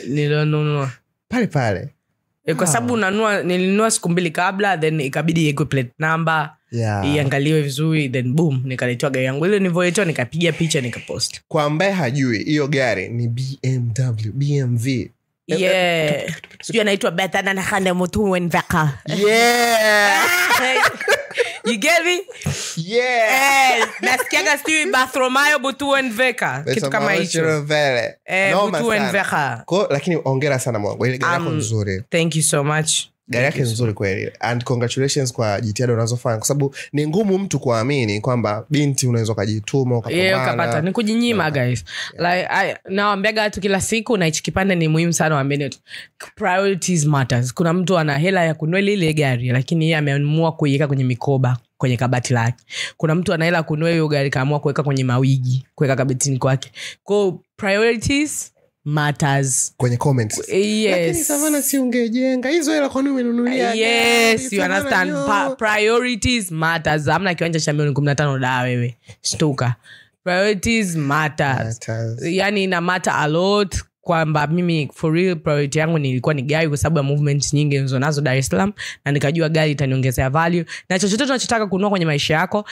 nilionunua pale. Kwa sababu nilinunua siku 2 kabla, then ikabidi iwekwe plate number, iangaliwe vizuri, then boom nikaletewa gari yangu. Ile nilivyoletewa nikapiga picha nikapost. Kwa ambaye hajui hiyo gari ni BMW. Yeah. Sio anaitwa Bethana Khane Mutu Wenveka. Yeah. You get me? Yeah. Nasikiaga sijui Bartholomew Butu Wenveka. Kitu kama hicho. Butu Wenveka. Lakini ongera sana mwangu. Ile gari yako nzuri. Thank you so much. Gari yake nzuri kweli. And congratulations kwa jitihada unazofanya, kwa sababu ni ngumu mtu kuamini kwamba binti unaweza kujituma ukapambana. Ukapata ni kujinyima guys. Like naambiaga watu kila siku na hichi kipande ni muhimu sana, waambie priorities matters. Kuna mtu ana hela ya kununua ile gari lakini yeye ameamua kuiweka kwenye mikoba kwenye kabati lake. Kuna mtu ana hela kununua hiyo gari kaamua kuweka kwenye mawigi, kuweka kabatini kwake. Kwa priorities matters. Kwenye comments. Lakini Savannah si ungejenga hizo hela kwa nini umenunulia? Yes, you understand. Priorities matters. Hamna kiwanja cha milioni 15 da wewe. Shtuka. Priorities matters. Yani ina matter a lot. Kwamba mimi for real priority yangu nilikuwa ni gari, kwa sababu ya movements nyingi nilizonazo Dar es Salaam, na nikajua gari itaniongezea value. Na chochote tunachotaka kununua kwenye maisha yako,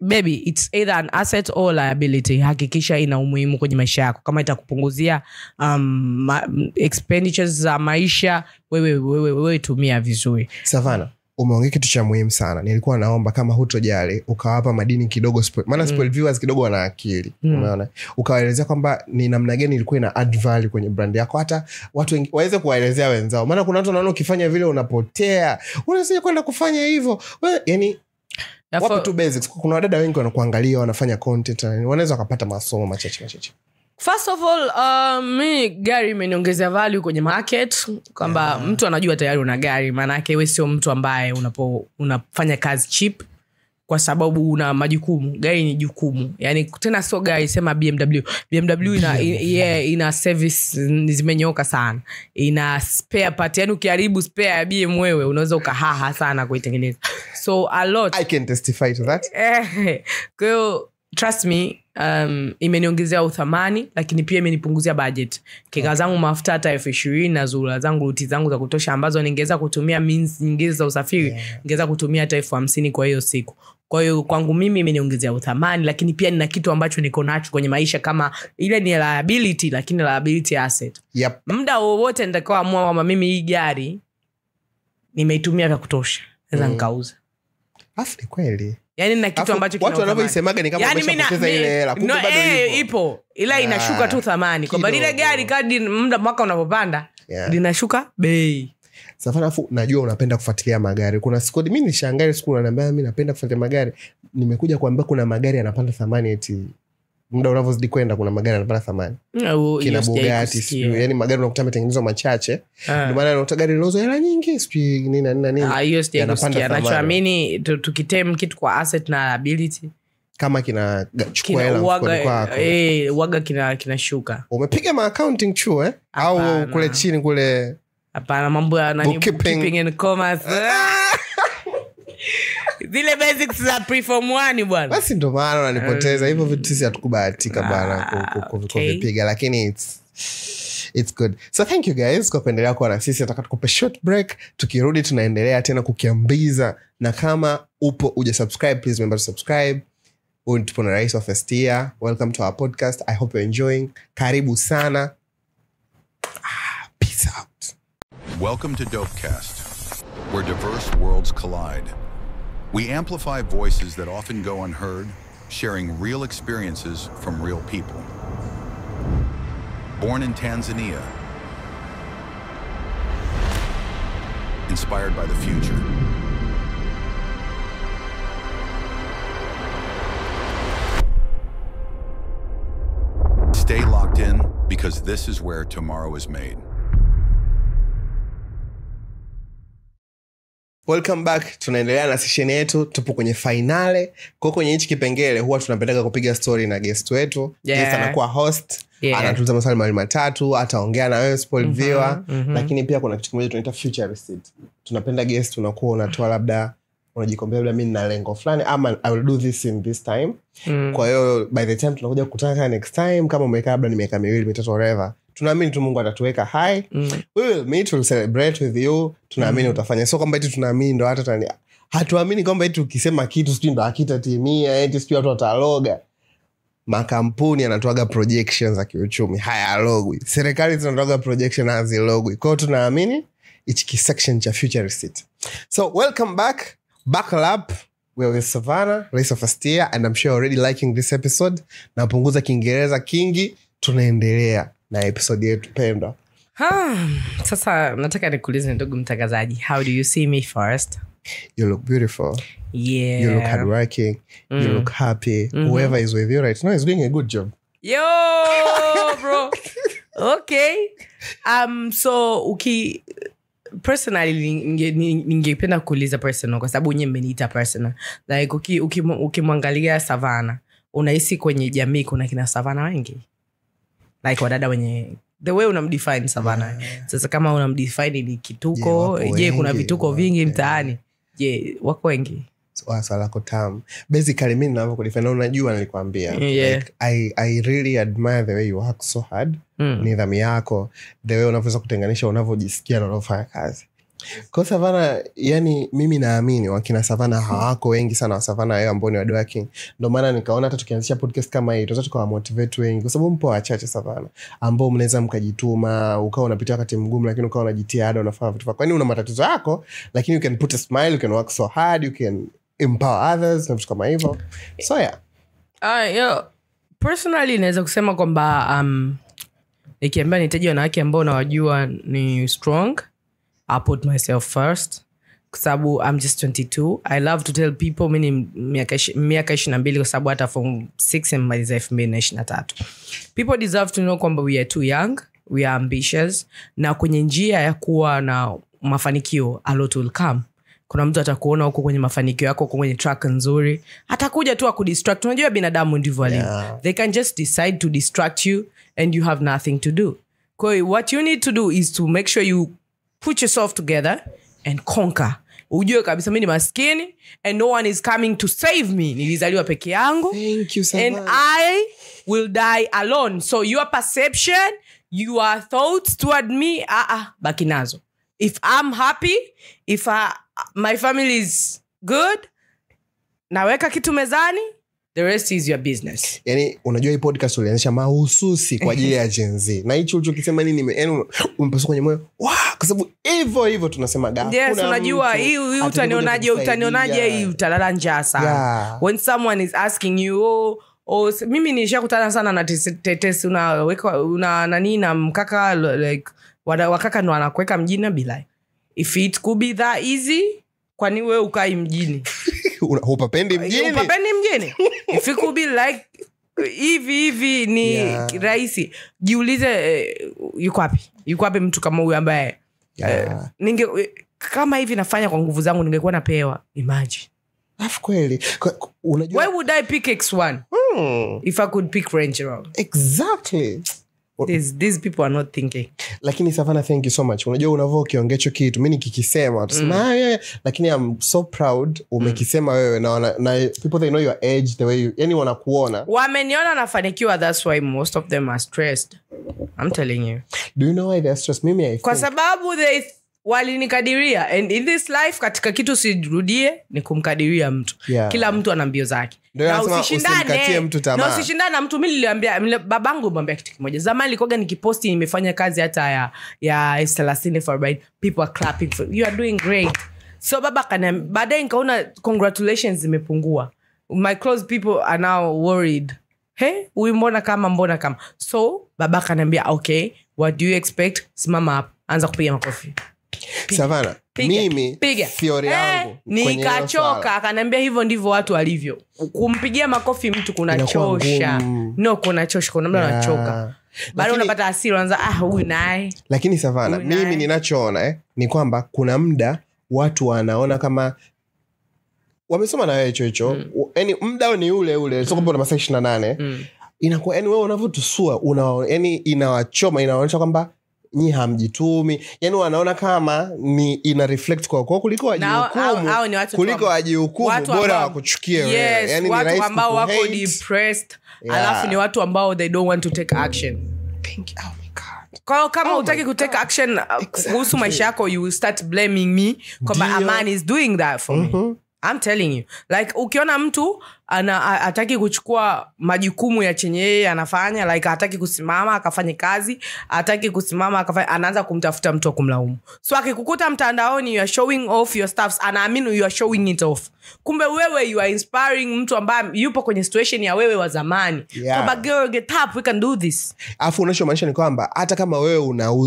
baby, it's either an asset or liability. Hakikisha ina umuhimu kwenye maisha yako. Kama itakupunguzia expenditures za maisha, wewe tumia vizuri. Savannah, umeongea kitu cha muhimu sana. Nilikuwa naomba kama hutojali ukawapa madini kidogo maana spoil viewers kidogo wana akili. Umeona? Ukawaelezea kwamba ni namna gani ilikuwa ina add value kwenye brand yako, hata watu waweze kuwaelezea wenzao. Maana kuna watu wanaona ukifanya vile unapotea. Unasije kwenda kufanya hivyo. Yani wapo tu basics. Kuna wadada wengi wanakuangalia wanafanya content na wanaweza wakapata masomo machache. First of all, mi gari imeniongezea value kwenye market, kwamba mtu anajua tayari una gari. Maana yake wewe sio mtu ambaye unafanya kazi cheap kwa sababu una majukumu. Gari ni jukumu. Yani tena sio gari sema BMW ina service zimenyoka sana. Ina spare part. Yani ukiharibu spare ya BMW wewe unaweza ukahaha sana kuitengeneza. So a lot. I can testify to that. Kwa hiyo trust me, imeniongezea uthamani, lakini pia imenipunguzia budget. Keka zangu mafuta hata 20,000 na zula zangu ruti zangu za kutosha ambazo ningeweza kutumia means nyingine za usafiri, ningeweza kutumia hata 50,000 kwa hiyo siku. Kwa hiyo kwangu mimi imeniongezea uthamani, lakini pia nina kitu ambacho niko nacho kwenye maisha, kama ile ni liability, lakini liability asset. Muda wowote nitakaoamua kwamba mimi hii gari nimeitumia vya kutosha, naweza nikauza. Afi kweli. Yani na kitu ambacho watu wanavyosemaga ni kama umeshapoteza ile hela, kumbe bado ipo. Ila inashuka tu thamani. Kwa sababu ile gari kadri muda mwaka unapopanda linashuka bei. Savannah, afu najua unapenda kufuatilia magari. Kuna siku mimi nishangae siku unaniambia mimi napenda kufuatilia magari. Nimekuja kuambia kuna magari yanapanda thamani eti muda unavyozidi kwenda kuna magari yanapanda thamani. Kina Bugatti, yani magari unakuta yametengenezwa machache. Ndio maana unakuta gari linauzwa hela nyingi, sijui nini. Hiyo stage anachoamini tukitem kitu kwa asset na liability kama kinachukua hela mfukoni kwako. Waga kinashuka. Umepiga ma accounting chuo au kule chini kule? Hapana, mambo ya nani bookkeeping and commerce. Zile basics za preform 1 bwana. Basi ndo maana unanipoteza. Hivyo vitu sisi hatukubahatika bana kuvipiga, lakini it's good. So thank you guys kwa kuendelea kuwa na sisi. Nataka tukupe short break. Tukirudi tunaendelea tena kukiambiza. Na kama upo uja subscribe, please remember to subscribe. Tupo na Rais wa First Year. Welcome to our podcast. I hope you're enjoying. Karibu sana. Peace out. Welcome to Dopecast, where diverse worlds collide. We amplify voices that often go unheard, sharing real experiences from real people. Born in Tanzania, inspired by the future. Stay locked in, because this is where tomorrow is made. Welcome back. Tunaendelea na session yetu. Tupo kwenye finale. Kwa kwenye hichi kipengele huwa tunapenda kupiga story na guest wetu. Guest anakuwa host. Anatuuliza maswali mawili matatu, ataongea na wewe spoil viewer. Lakini pia kuna kitu kimoja tunaita futuristic. Tunapenda guest unakuwa unatoa labda unajikombea labda mimi nina lengo fulani ama I will do this in this time. Kwa hiyo by the time tunakuja kukutana next time kama umekaa labda ni miaka 2 mitatu whatever. Tunaamini tu Mungu atatuweka high. We will meet, we'll celebrate with you. Tunaamini utafanya. So kwamba eti tunaamini ndo hata hatuamini kwamba eti ukisema kitu sijui ndo hakitatimia, eti sijui watu wataloga. Makampuni yanatoaga projections za kiuchumi, hayalogwi. Serikali zinatoaga projection hazilogwi. Kwa hiyo tunaamini hichi section cha futuristic. So welcome back. Buckle up. We're with Savannah, race of first year, and I'm sure you're already liking this episode. Na punguza Kiingereza kingi, tunaendelea na episode yetu pendwa. Sasa nataka nikuulize ndugu mtangazaji, how do you see me first? You look beautiful. Yeah. You look hardworking. You look happy. Whoever is with you right now is doing a good job. Yo, bro. Okay. So personally ningependa kuuliza personal kwa sababu nyinyi mmeniita personal. Like ukimwangalia Savannah, unahisi kwenye jamii kuna kina Savannah wengi? Like wadada wenye the way unamdefine Savannah. Sasa kama unamdefine ni kituko, je, kuna vituko vingi mtaani? Je, wako wengi? Swala lako tamu. Basically mimi ninavyokulifanya unajua nilikwambia. Like, I really admire the way you work so hard. Nidhamu yako, the way unavyoweza kutenganisha unavyojisikia na unavyofanya kazi. Kwa Savannah, yani mimi naamini wakina Savannah hawako wengi sana wa Savannah wao ambao ni hardworking. Ndio maana nikaona hata tukianzisha podcast kama hii tutaweza tukawa motivate wengi kwa sababu mpo wachache Savannah ambao mnaweza mkajituma, ukao unapitia wakati mgumu lakini ukao unajitia hada unafanya vitu. Kwani una matatizo yako lakini you can put a smile, you can work so hard, you can empower others na vitu kama hivyo. So yeah. Personally naweza kusema kwamba nikiambia nitaje wanawake ambao nawajua ni strong, I put myself first. Kwa sababu I'm just 22. I love to tell people mimi miaka 22 kwa sababu hata form 6 nimaliza 2023. People deserve to know kwamba we are too young, we are ambitious, na kwenye njia ya kuwa na mafanikio a lot will come. Kuna mtu atakuona huko kwenye mafanikio yako, huko kwenye track nzuri, atakuja tu akudistract. Unajua binadamu ndivyo walivyo. They can just decide to distract you and you have nothing to do. Kwa hiyo what you need to do is to make sure you put yourself together and conquer. Ujue kabisa mimi ni maskini and no one is coming to save me. Nilizaliwa peke yangu. Thank you, Savannah. And I will die alone. So your perception, your thoughts toward me, baki nazo. If I'm happy, if my family is good, naweka kitu mezani, the rest is your business. Yani unajua hii podcast ulianzisha mahususi kwa ajili ya Gen Z. Na hicho ulichokisema nini yani umepaswa kwenye moyo. Wow, kwa sababu hivyo tunasema gafu. Yes, unajua hii utanionaje hii utalala njaa sana. When someone is asking you, mimi nishakutana sana na tetesi una nani na mkaka like wakaka ndo anakuweka mjini bila. If it could be that easy, kwani wewe ukai mjini? Upapendi mjini? If it could be like hivi ni rahisi. Jiulize yuko wapi mtu kama huyu ambaye kama hivi nafanya kwa nguvu zangu ningekuwa napewa. Imagine. Kweli. Unajua why would I pick X1 if I could pick Range Rover? Exactly. These people are not thinking. Lakini Savannah, thank you so much. Unajua unavyokiongea hicho kitu mimi nikikisema tusema lakini I'm so proud umekisema wewe na people they know your age the way you yani wanakuona. Wameniona nafanikiwa, that's why most of them are stressed. I'm telling you. Do you know why they're stressed? Mimi I think kwa sababu they walinikadiria, and in this life katika kitu sirudie ni kumkadiria mtu. Kila mtu ana mbio zake. Na usishindane mtu tamaa. Na usishindane na mtu. Mimi niliambia babangu mwambia kitu kimoja. Zamani nilikoga nikiposti nimefanya kazi hata ya 30 for 40, people are clapping for you are doing great. So baba kana baadaye nikaona congratulations zimepungua. My close people are now worried. Hey, mbona kama. So baba kananiambia okay, what do you expect? Simama up, anza kupiga makofi. Savannah, mimi theory yangu nikachoka, akaniambia hivyo ndivyo watu walivyo. Kumpigia makofi mtu kunachosha. No, kunachosha, kuna mtu anachoka. Bado unapata hasira unaanza huyu naye. Lakini Savana, mimi ninachoona ni kwamba kuna muda watu wanaona kama wamesoma na wewe hicho. Yaani muda ni ule sio kwamba una masaa 28. Inakuwa yani wewe unavyotusua yani inawachoma, inaonyesha kwamba nyi hamjitumi. Yani wanaona kama ni ina reflect kwa kuliko wajihukumu. Kuliko wajihukumu bora wakuchukie wewe. Yani ni rahisi ambao wako depressed. Alafu ni watu ambao they don't want to take action. Kwa kama utaki ku take action kuhusu maisha yako, you will start blaming me kwamba a man is doing that for me. I'm telling you. Like ukiona mtu hataki kuchukua majukumu ya chenye yeye anafanya, like hataki kusimama akafanye kazi, hataki kusimama akafanya, anaanza kumtafuta mtu wa kumlaumu. So akikukuta mtandaoni you are showing off your stuffs, anaamini you are showing it off. Kumbe wewe you are inspiring mtu ambaye yupo kwenye situation ya wewe wa zamani. Kwamba girl, get up, we can do this. Afu unachomaanisha ni kwamba hata kama wewe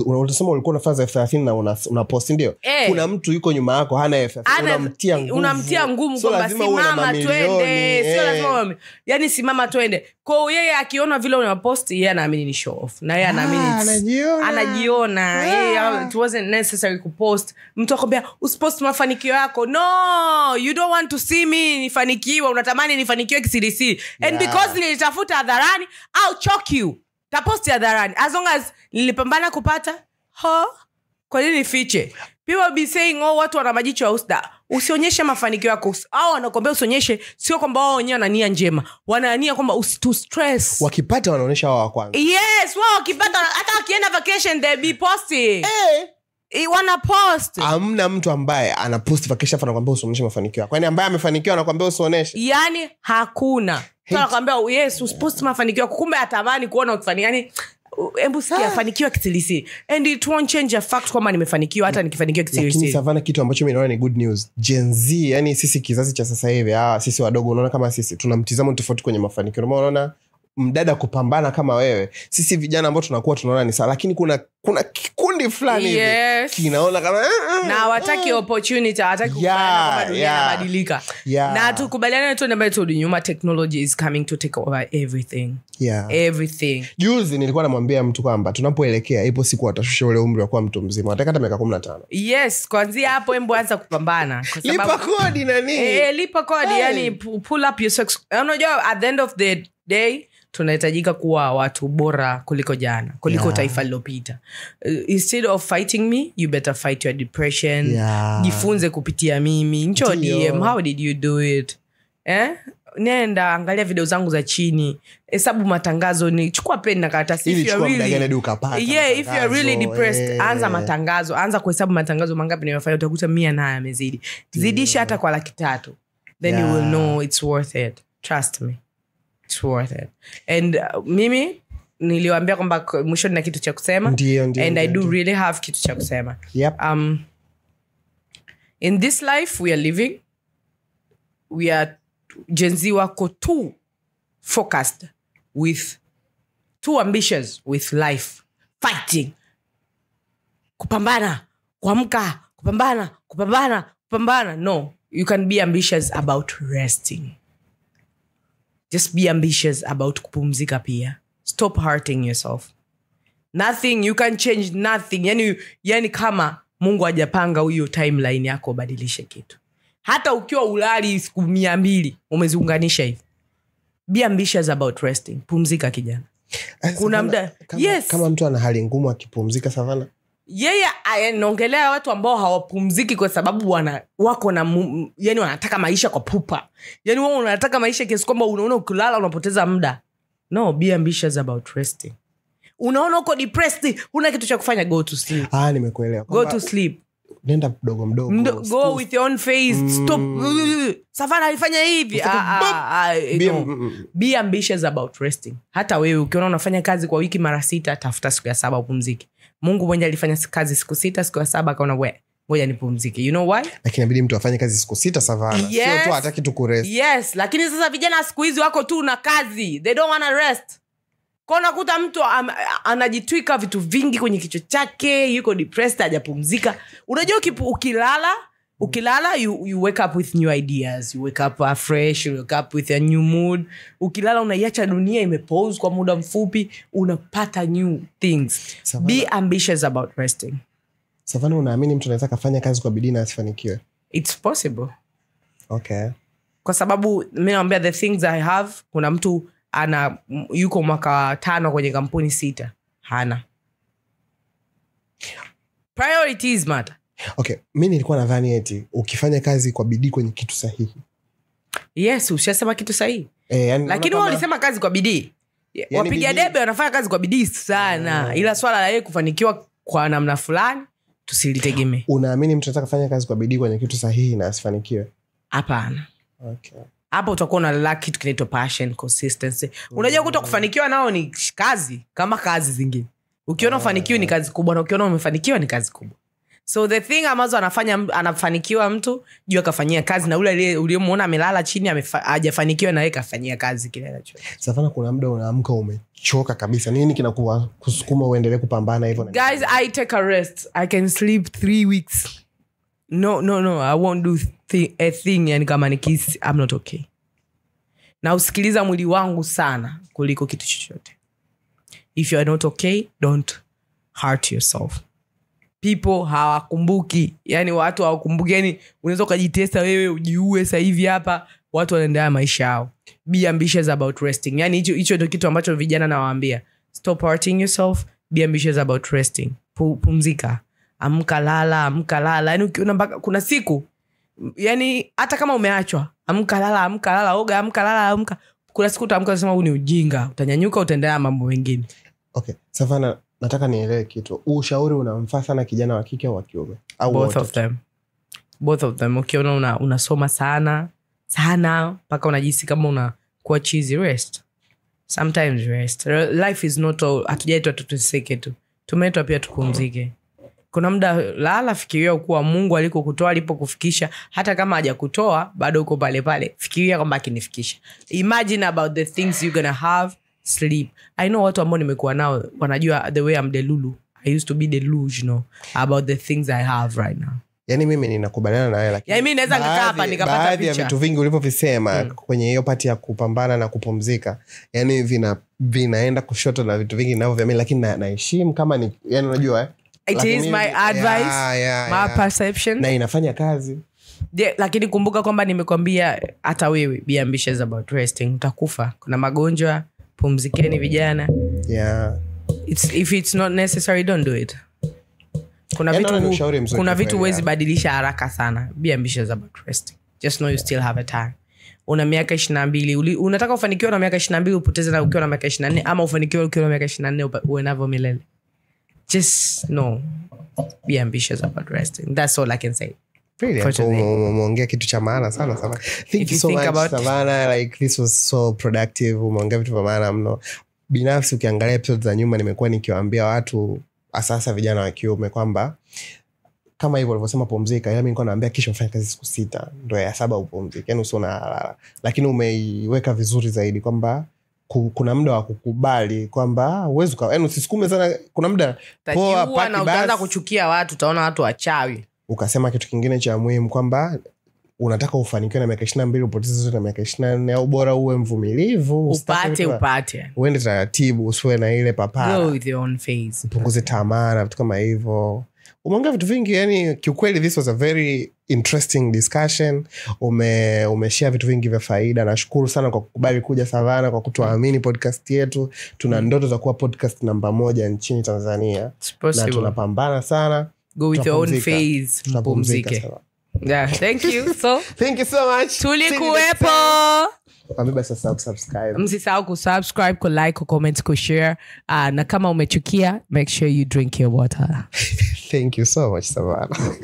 unasema ulikuwa unafanya F30 na una post ndio. Kuna mtu yuko nyuma yako hana F30, unamtia ngumu kwamba simama twende. Sio lazima yani simama twende. Kwa yeye akiona vile unapost yeye anaamini ni show off. Na yeye anaamini anajiona. Yeye it wasn't necessary ku post. Mtu akwambia usipost mafanikio yako. No, you don't want to see me nifanikiwa. Unatamani nifanikiwe kisirisiri. And because nilitafuta hadharani, I'll choke you. Taposti hadharani. As long as nilipambana kupata, kwa nini nifiche? People be saying watu wana majicho ya usda. Usionyeshe mafanikio yako. Wanakuambia usionyeshe, sio kwamba wao wenyewe wana nia njema. Wana nia kwamba usitu stress. Wakipata wanaonyesha wao wa kwanza. Yes, wao wakipata hata wakienda vacation they be posting. Wana post. Hamna mtu ambaye ana post vacation anakuambia usionyeshe mafanikio yako. Yaani ambaye amefanikiwa anakuambia usionyeshe. Yaani hakuna. Sasa anakuambia yes, usipost mafanikio yako, kumbe atamani kuona ukifanya. Yaani embu sikia fanikiwa kitilisi, and it won't change a fact kwamba nimefanikiwa hata nikifanikiwa kitilisi. Lakini Savana, kitu ambacho mimi naona ni good news, Gen Z, yani sisi kizazi cha sasa hivi, sisi wadogo, unaona kama sisi tuna mtizamo tofauti kwenye mafanikio. Unaona mdada kupambana kama wewe, sisi vijana ambao tunakuwa tunaona ni sawa, lakini kuna kikundi fulani hivi kinaona kama na hawataki opportunity, hawataki kufanya kama dunia inabadilika. Na tukubaliane tu na mtu nyuma, technology is coming to take over everything. Everything. Juzi nilikuwa namwambia mtu kwamba tunapoelekea ipo siku atashusha ule umri wa kuwa mtu mzima, nataka hata miaka 15. Yes, kuanzia hapo hebu anza kupambana kwa sababu lipa kodi na nini? Lipa kodi, yani pull up your socks. Unajua at the end of the day tunahitajika kuwa watu bora kuliko jana, kuliko taifa lilopita. Instead of fighting me, you better fight your depression. Jifunze kupitia mimi. Ncho DM, how did you do it? Nenda angalia video zangu za chini, hesabu matangazo, ni chukua pen na karatasi. If you are really depressed, anza matangazo, anza kuhesabu matangazo mangapi nimefanya, utakuta 100 na yamezidi. Zidisha hata kwa 300,000. Then you will know it's worth it. Trust me. It's worth it. And mimi niliwaambia kwamba mwisho nina kitu cha kusema. And I do really have kitu cha kusema. In this life we are living, we are Gen Z wako too focused with, too ambitious with life, fighting, kupambana, kuamka, kupambana. No, you can be ambitious about resting. Just be ambitious about kupumzika pia. Stop hurting yourself. Nothing, you can change nothing. Yani kama Mungu hajapanga huyo timeline yako, badilishe kitu. Hata ukiwa ulali siku 200 umeziunganisha hivi. Be ambitious about resting. Pumzika kijana. Kuna muda kama mtu ana hali ngumu akipumzika Savana. Naongelea watu ambao hawapumziki kwa sababu wako na yani wanataka maisha kwa pupa. Yani wewe unataka maisha kiasi kwamba unaona ukilala unapoteza muda. No, be ambitious about resting. Unaona uko depressed, huna kitu cha kufanya, go to sleep. Nimekuelewa. Go to sleep. Nenda mdogo. Go with your own face. Stop. Savana alifanya hivi. Be ambitious about resting. Hata wewe ukiona unafanya kazi kwa wiki mara 6, tafuta siku ya 7 upumzike. Mungu mwenye alifanya kazi siku 6, siku ya 7 akaona ngoja nipumzike. You know why? Lakini inabidi mtu afanye kazi siku 6 Savana. Sio tu hataki tu kurest. Yes, lakini sasa vijana siku hizi wako tu na kazi. They don't want to rest. Kwa nakuta mtu anajitwika vitu vingi kwenye kichwa chake, yuko depressed, hajapumzika. Unajua ukilala Ukilala you wake up with new ideas, you wake up fresh, you wake up with a new mood. Ukilala unaiacha dunia imepause kwa muda mfupi, unapata new things. Savannah, be ambitious about resting. Savannah, unaamini mtu anaweza kufanya kazi kwa bidii na asifanikiwe? It's possible. Okay. Kwa sababu mimi naambia the things I have, kuna mtu yuko mwaka 5 kwenye kampuni 6 hana. Priorities matter. Okay, mimi nilikuwa nadhani eti ukifanya kazi kwa bidii kwenye kitu sahihi. Yes, ushasema kitu sahihi. Lakini wao walisema kazi kwa bidii. Yani wapiga debe wanafanya kazi kwa bidii sana. Ila swala la yeye kufanikiwa kwa namna fulani tusilitegemee. Unaamini mtu anataka kufanya kazi kwa bidii kwenye kitu sahihi na asifanikiwe? Hapana. Okay. Hapo utakuwa na lack kitu kinaitwa passion, consistency. Unajua kutokufanikiwa nao ni kazi kama kazi zingine. Ukiona ufanikiwa ni kazi kubwa na ukiona umefanikiwa ni kazi kubwa. So the thing ambazo anafanikiwa mtu jua kafanyia kazi, na ule uliyemuona amelala chini hajafanikiwa na yeye kafanyia kazi kile anacho. Savannah, kuna muda unaamka umechoka kabisa. Nini kinakuwa kusukuma uendelee kupambana hivyo? Guys, I take a rest. I can sleep 3 weeks. No, I won't do a thing yani kama nikisi I'm not okay. Na usikiliza mwili wangu sana kuliko kitu chochote. If you are not okay, don't hurt yourself. People hawakumbuki. Yani watu hawakumbuki. Yani unaweza kujitesta wewe ujiue sasa hivi hapa, watu wanaendelea maisha yao. Be ambitious about resting. Yani hicho ndio kitu ambacho vijana nawaambia. Stop hurting yourself, be ambitious about resting. Pumzika. Amka lala. Yani ukiona mpaka kuna siku yani hata kama umeachwa, amka lala, oga, amka lala. Kuna siku utaamka unasema huu ni ujinga, utanyanyuka utaendelea mambo mengine. Okay, Savannah, nataka nielewe kitu. Ushauri unamfaa sana kijana wa kike au wa kiume? Both of them. Ukiona unasoma sana mpaka unajisi kama unakuwa cheesy, rest. Sometimes rest. Life is not all. Hatujaitwa tuteseke tu. Tumeitwa pia tupumzike. Kuna muda lala, fikiria kuwa Mungu alikokutoa alipokufikisha, hata kama hajakutoa bado uko pale pale. Fikiria kwamba akinifikisha. Imagine about the things you're gonna have. Sleep. I know watu ambao nimekuwa nao wanajua the way I'm delulu. I used to be delusional about the things I have right now. Yani mimi ninakubaliana na wewe, lakini yani mimi naweza nikaa hapa nikapata picha. Baadhi ya vitu vingi ulivyovisema kwenye hiyo pati ya kupambana na kupumzika, yani vinaenda kushoto na vitu vingi ninavyoviamini, lakini naheshimu kama ni yani unajua it is my advice, my perception, na inafanya kazi. Lakini kumbuka kwamba nimekwambia hata wewe be ambitious about resting. Utakufa. Kuna magonjwa, pumzikeni vijana. If it's not necessary, don't do it. Kuna vitu huwezi badilisha haraka sana. Be ambitious about resting. Just know you still have a time. Una miaka 22, unataka ufanikiwe na miaka 22 upoteze na ukiwa na miaka 24, ama ufanikiwe ukiwa na miaka 24 uwe navyo milele. Just know, be ambitious about resting. That's all I can say. Umeongea kitu cha maana sana. Thank you so much, Savannah. Like, this was so productive. Umeongea vitu vya maana mno. Binafsi ukiangalia episodes za nyuma nimekuwa nikiwaambia watu asasa vijana wa kiume kwamba kama hivyo walivyosema pumzika, mimi nilikuwa naambia kisha ufanye kazi siku 6 ndio ya 7 upumzike, yani usiona lala. Lakini umeiweka vizuri zaidi kwamba kuna muda wa kukubali kwamba uwezo yani usisukume sana. Kuna muda poa paki na utaanza kuchukia watu, utaona watu wachawi. Ukasema kitu kingine cha muhimu kwamba unataka ufanikiwe na miaka 22 upoteze zote na miaka 24, au bora uwe mvumilivu, upate uende taratibu, usiwe na ile papara, go with your own phase, punguze tamaa na vitu kama hivyo. Umeongea vitu vingi, yani kiukweli this was a very interesting discussion. Umeshare vitu vingi vya faida. Nashukuru sana kwa kukubali kuja Savannah, kwa kutuamini podcast yetu. Tuna ndoto za kuwa podcast namba 1 nchini Tanzania na tunapambana sana. Go with your own phase, mpumzike. Thank you. Thank you so much. Tulikuwepo. Subscribe. Msisahau kusubscribe, ku like, ku comment, ku share. Na kama umechukia, make sure you drink your water. Thank you so much, Savannah.